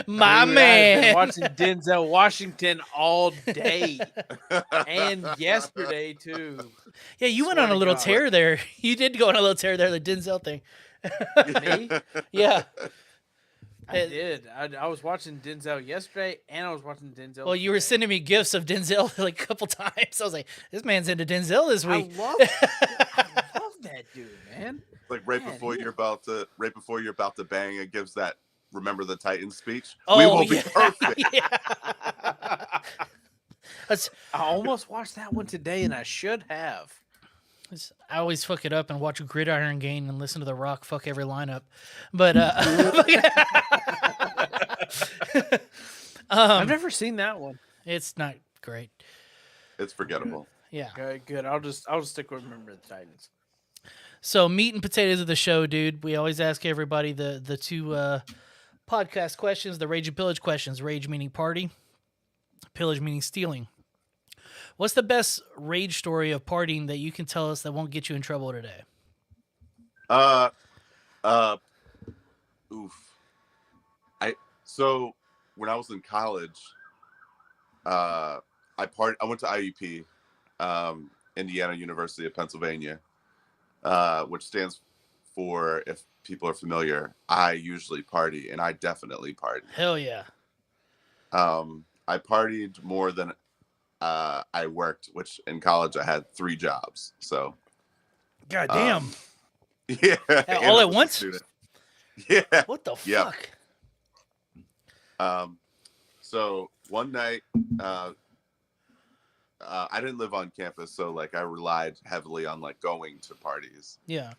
My Dude, I've been man. watching Denzel Washington all day and yesterday too. Yeah, you went Swear on a to little God. tear there. You did go on a little tear there, the Denzel thing. Me? Yeah. I did. I was watching Denzel yesterday, and I was watching Denzel. Well, you were sending me gifts of Denzel like a couple times. I was like, this man's into Denzel this I week. love that dude, man. Like right Man, before you're about to bang, it gives that "Remember the Titans" speech. Oh, We will yeah. be perfect. That's, I almost watched that one today, and I should have. I always fuck it up and watch Gridiron Gang and listen to The Rock fuck every lineup. But I've never seen that one. it's not great. It's forgettable. Yeah. Good. I'll just stick with Remember the Titans. So meat and potatoes of the show, dude. We always ask everybody the two podcast questions, the rage and pillage questions. Rage meaning party, pillage meaning stealing. What's the best rage story of partying that you can tell us that won't get you in trouble today? Oof. So when I was in college, I went to IUP, Indiana University of Pennsylvania, which stands for, if people are familiar, I usually party, and I definitely party. Hell yeah. I partied more than I worked, which in college I had 3 jobs. So, God damn. Yeah. All at once? Yeah. What the Yep. fuck? So one night, I didn't live on campus, so like I relied heavily on like going to parties. Yeah.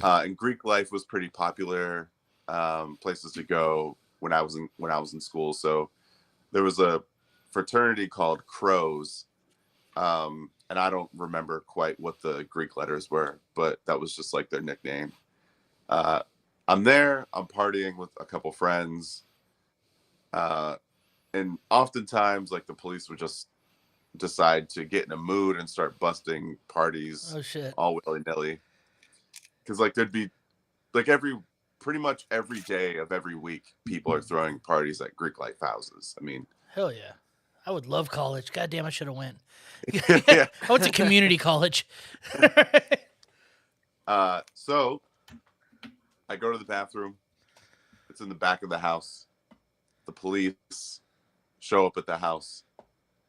And Greek life was pretty popular, places to go when I was in school. So there was a fraternity called Crows, and I don't remember quite what the Greek letters were, but that was just like their nickname. I'm there, I'm partying with a couple friends, and oftentimes like the police would just decide to get in a mood and start busting parties. Oh shit. All willy-nilly, because like there'd be like pretty much every day of every week people are throwing parties at Greek life houses. I mean, Hell yeah. I would love college. God damn, I should have went. yeah. I went to community college. So I go to the bathroom. It's in the back of the house. The police show up at the house,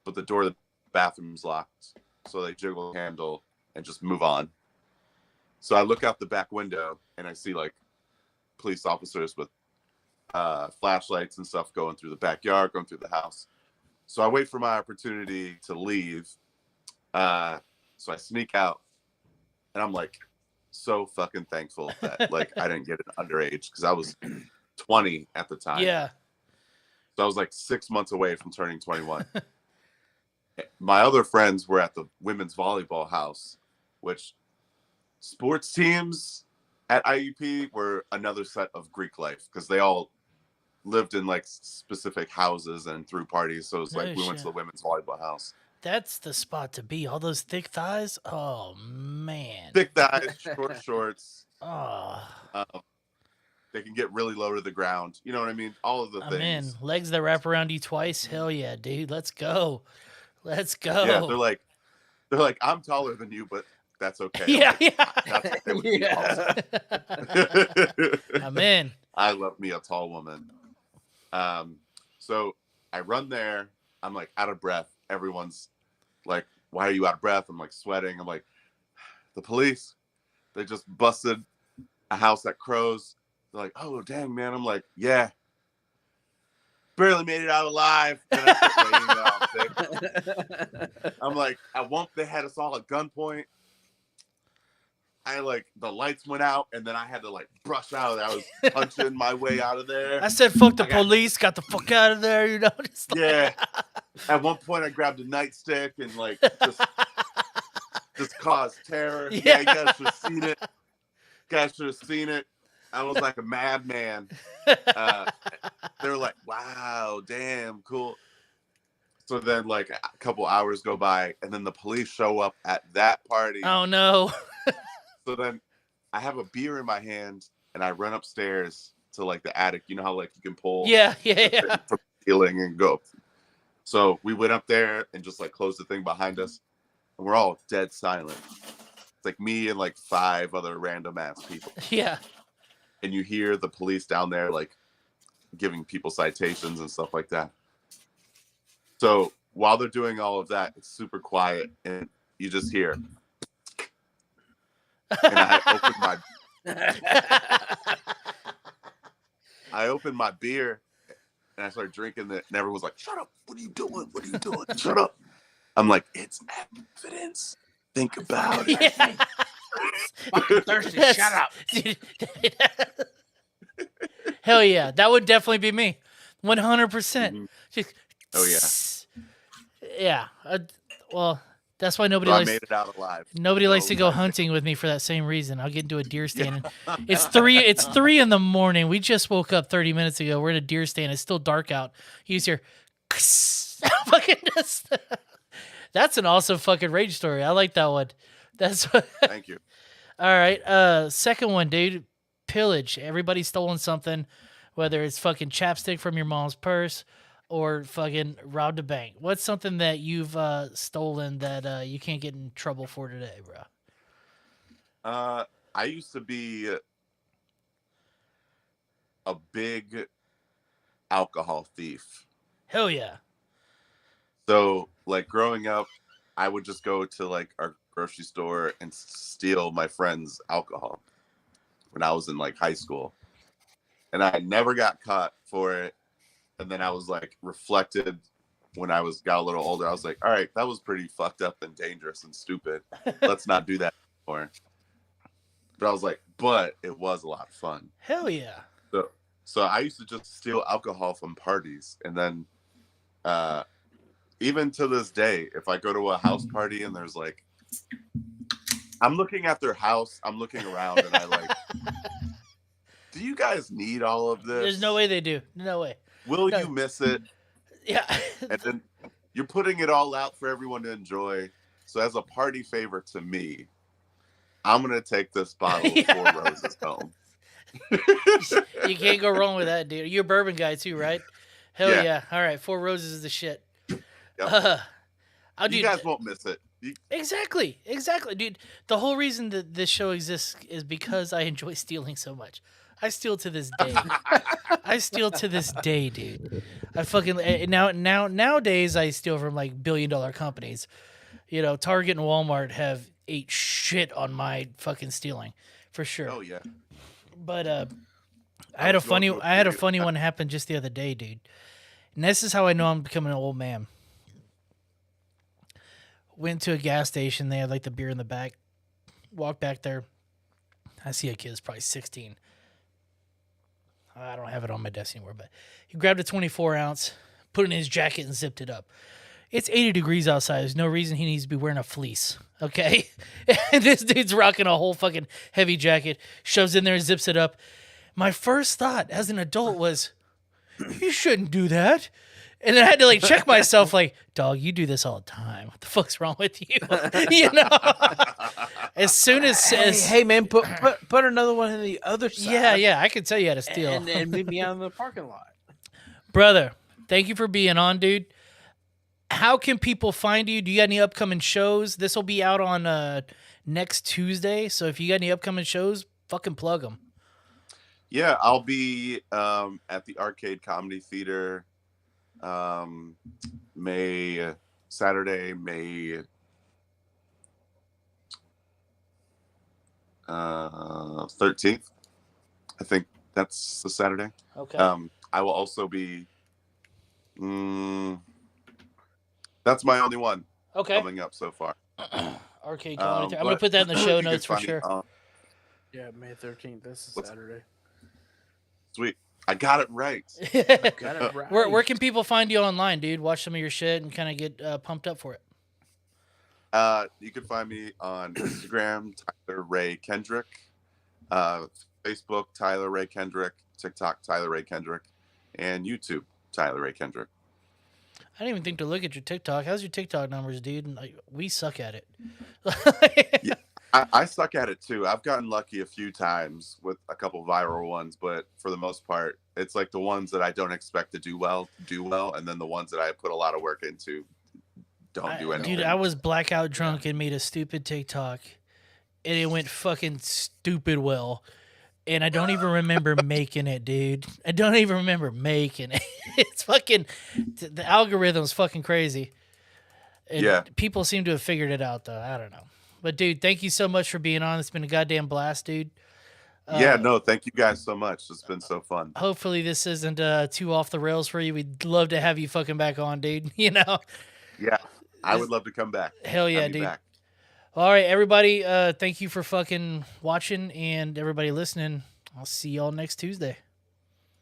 but the door of the bathroom's locked. So they jiggle the handle and just move on. So I look out the back window and I see like police officers with flashlights and stuff going through the backyard, going through the house. So I wait for my opportunity to leave. So I sneak out, and I'm like so fucking thankful that like I didn't get an underage, because I was 20 at the time. Yeah. So I was like 6 months away from turning 21. My other friends were at the women's volleyball house, which sports teams at IUP were another set of Greek life, because they all lived in like specific houses and threw parties. So it was like we went to the women's volleyball house. That's the spot to be. All those thick thighs. Oh man. Thick thighs, short shorts. Oh. They can get really low to the ground. You know what I mean? All of the I'm in. things. Legs that wrap around you twice. Hell yeah, dude. Let's go. Let's go. Yeah, they're like, I'm taller than you, but that's okay. Yeah, Like, yeah. that's okay with me also. I'm in. I love me a tall woman. So I run there. I'm like out of breath. Everyone's like, why are you out of breath? I'm like sweating. I'm like, the police, they just busted a house at Crows. They're like, oh, dang, man. I'm like, yeah. Barely made it out alive. Then I start laying down. I'm like, they had us all at gunpoint. I like, the lights went out, and then I had to like brush out of there. I was punching my way out of there. I said, fuck the police. Got the fuck out of there. You know? Just like... Yeah. At one point, I grabbed a nightstick and like just caused terror. Yeah, you guys should have seen it. I was like a madman. They were like, wow, damn, cool. So then like a couple hours go by, and then the police show up at that party. Oh no. So then I have a beer in my hand, and I run upstairs to like the attic. You know how like you can pull Yeah. from the ceiling and go. So we went up there and just like closed the thing behind us, and we're all dead silent. It's like me and like 5 other random ass people. Yeah. And you hear the police down there like giving people citations and stuff like that. So while they're doing all of that, it's super quiet, and you just hear. And I opened my beer, and I started drinking it, and everyone's like, "Shut up! What are you doing? What are you doing? Shut up!" I'm like, "It's evidence. Think about it." Yeah. Fucking thirsty. Shut up. Hell yeah, that would definitely be me, 100%. Mhm. Just, Oh yeah. yeah. Well, that's why nobody So I likes. made it out alive. Nobody likes to go hunting with me for that same reason. I'll get into a deer stand. And it's 3 in the morning. We just woke up 30 minutes ago. We're in a deer stand. It's still dark out. You just hear fucking just, that's an awesome fucking rage story. I like that one. That's what, Thank you. all right. Second one, dude. Pillage. Everybody's stolen something, whether it's fucking chapstick from your mom's purse or fucking robbed a bank. What's something that you've stolen that you can't get in trouble for today, bro? I used to be a big alcohol thief. Hell yeah. So, like, growing up, I would just go to, like, our grocery store and steal my friend's alcohol when I was in, like, high school. And I never got caught for it. And then I was, like, reflected when I got a little older. I was like, all right, that was pretty fucked up and dangerous and stupid. Let's not do that anymore. But I was like, but it was a lot of fun. Hell yeah. So I used to just steal alcohol from parties. And then even to this day, if I go to a house party and there's like, I'm looking at their house, I'm looking around and I like, do you guys need all of this? There's no way they do. No way. Will No. you miss it? Yeah. And then you're putting it all out for everyone to enjoy. So as a party favor to me, I'm going to take this bottle of Four Roses home. You can't go wrong with that, dude. You're a bourbon guy too, right? Hell yeah. Yeah. All right. Four Roses is the shit. Yep. I'll You guys won't miss it. Exactly, dude. The whole reason that this show exists is because I enjoy stealing so much. I steal to this day. I steal to this day, dude. I fucking nowadays I steal from like billion-dollar companies. You know, Target and Walmart have ate shit on my fucking stealing, for sure. Oh yeah. But I had a funny one happen just the other day, dude. And this is how I know I'm becoming an old man. Went to a gas station. They had like the beer in the back. Walked back there. I see a kid that's probably 16. I don't have it on my desk anymore, but he grabbed a 24 ounce, put it in his jacket, and zipped it up. It's 80 degrees outside. There's no reason he needs to be wearing a fleece, okay? And this dude's rocking a whole fucking heavy jacket, shoves in there and zips it up. My first thought as an adult was, you shouldn't do that. And then I had to like check myself, like, dog, you do this all the time. What the fuck's wrong with you? You know? As soon as Hey man, put another one in the other side. yeah, I can tell you how to steal. And meet me out in the parking lot. Brother, thank you for being on, dude. How can people find you? Do you got any upcoming shows? This will be out on next Tuesday. So if you got any upcoming shows, fucking plug them. Yeah, I'll be at the Arcade Comedy Theater Saturday, May 13th. I think that's the Saturday. Okay. I will also be that's my only one coming up so far. Arcade Comedy. I'm gonna put that in the show notes for sure. Yeah, May 13th. This is Saturday. Sweet. I got it right. Got it right. Where can people find you online, dude? Watch some of your shit and kind of get pumped up for it. You can find me on Instagram, Tyler Ray Kendrick, Facebook, Tyler Ray Kendrick, TikTok, Tyler Ray Kendrick, and YouTube, Tyler Ray Kendrick. I didn't even think to look at your TikTok. How's your TikTok numbers, dude? And, like, we suck at it. Yeah, I suck at it too. I've gotten lucky a few times with a couple viral ones, but for the most part, it's like the ones that I don't expect to do well, and then the ones that I put a lot of work into don't do anything. Dude, I was blackout drunk and made a stupid TikTok, and it went fucking stupid well. and I don't even remember making it, dude. I don't even remember making it. It's fucking, the algorithm's fucking crazy. And Yeah. people seem to have figured it out, though. I don't know. But, dude, thank you so much for being on. It's been a goddamn blast, dude. Yeah, no, thank you guys so much. It's been so fun. Hopefully this isn't too off the rails for you. We'd love to have you fucking back on, dude. You know? Yeah, I would love to come back. Hell yeah, Have me dude. back. All right, everybody. Thank you for fucking watching, and everybody listening. I'll see y'all next Tuesday.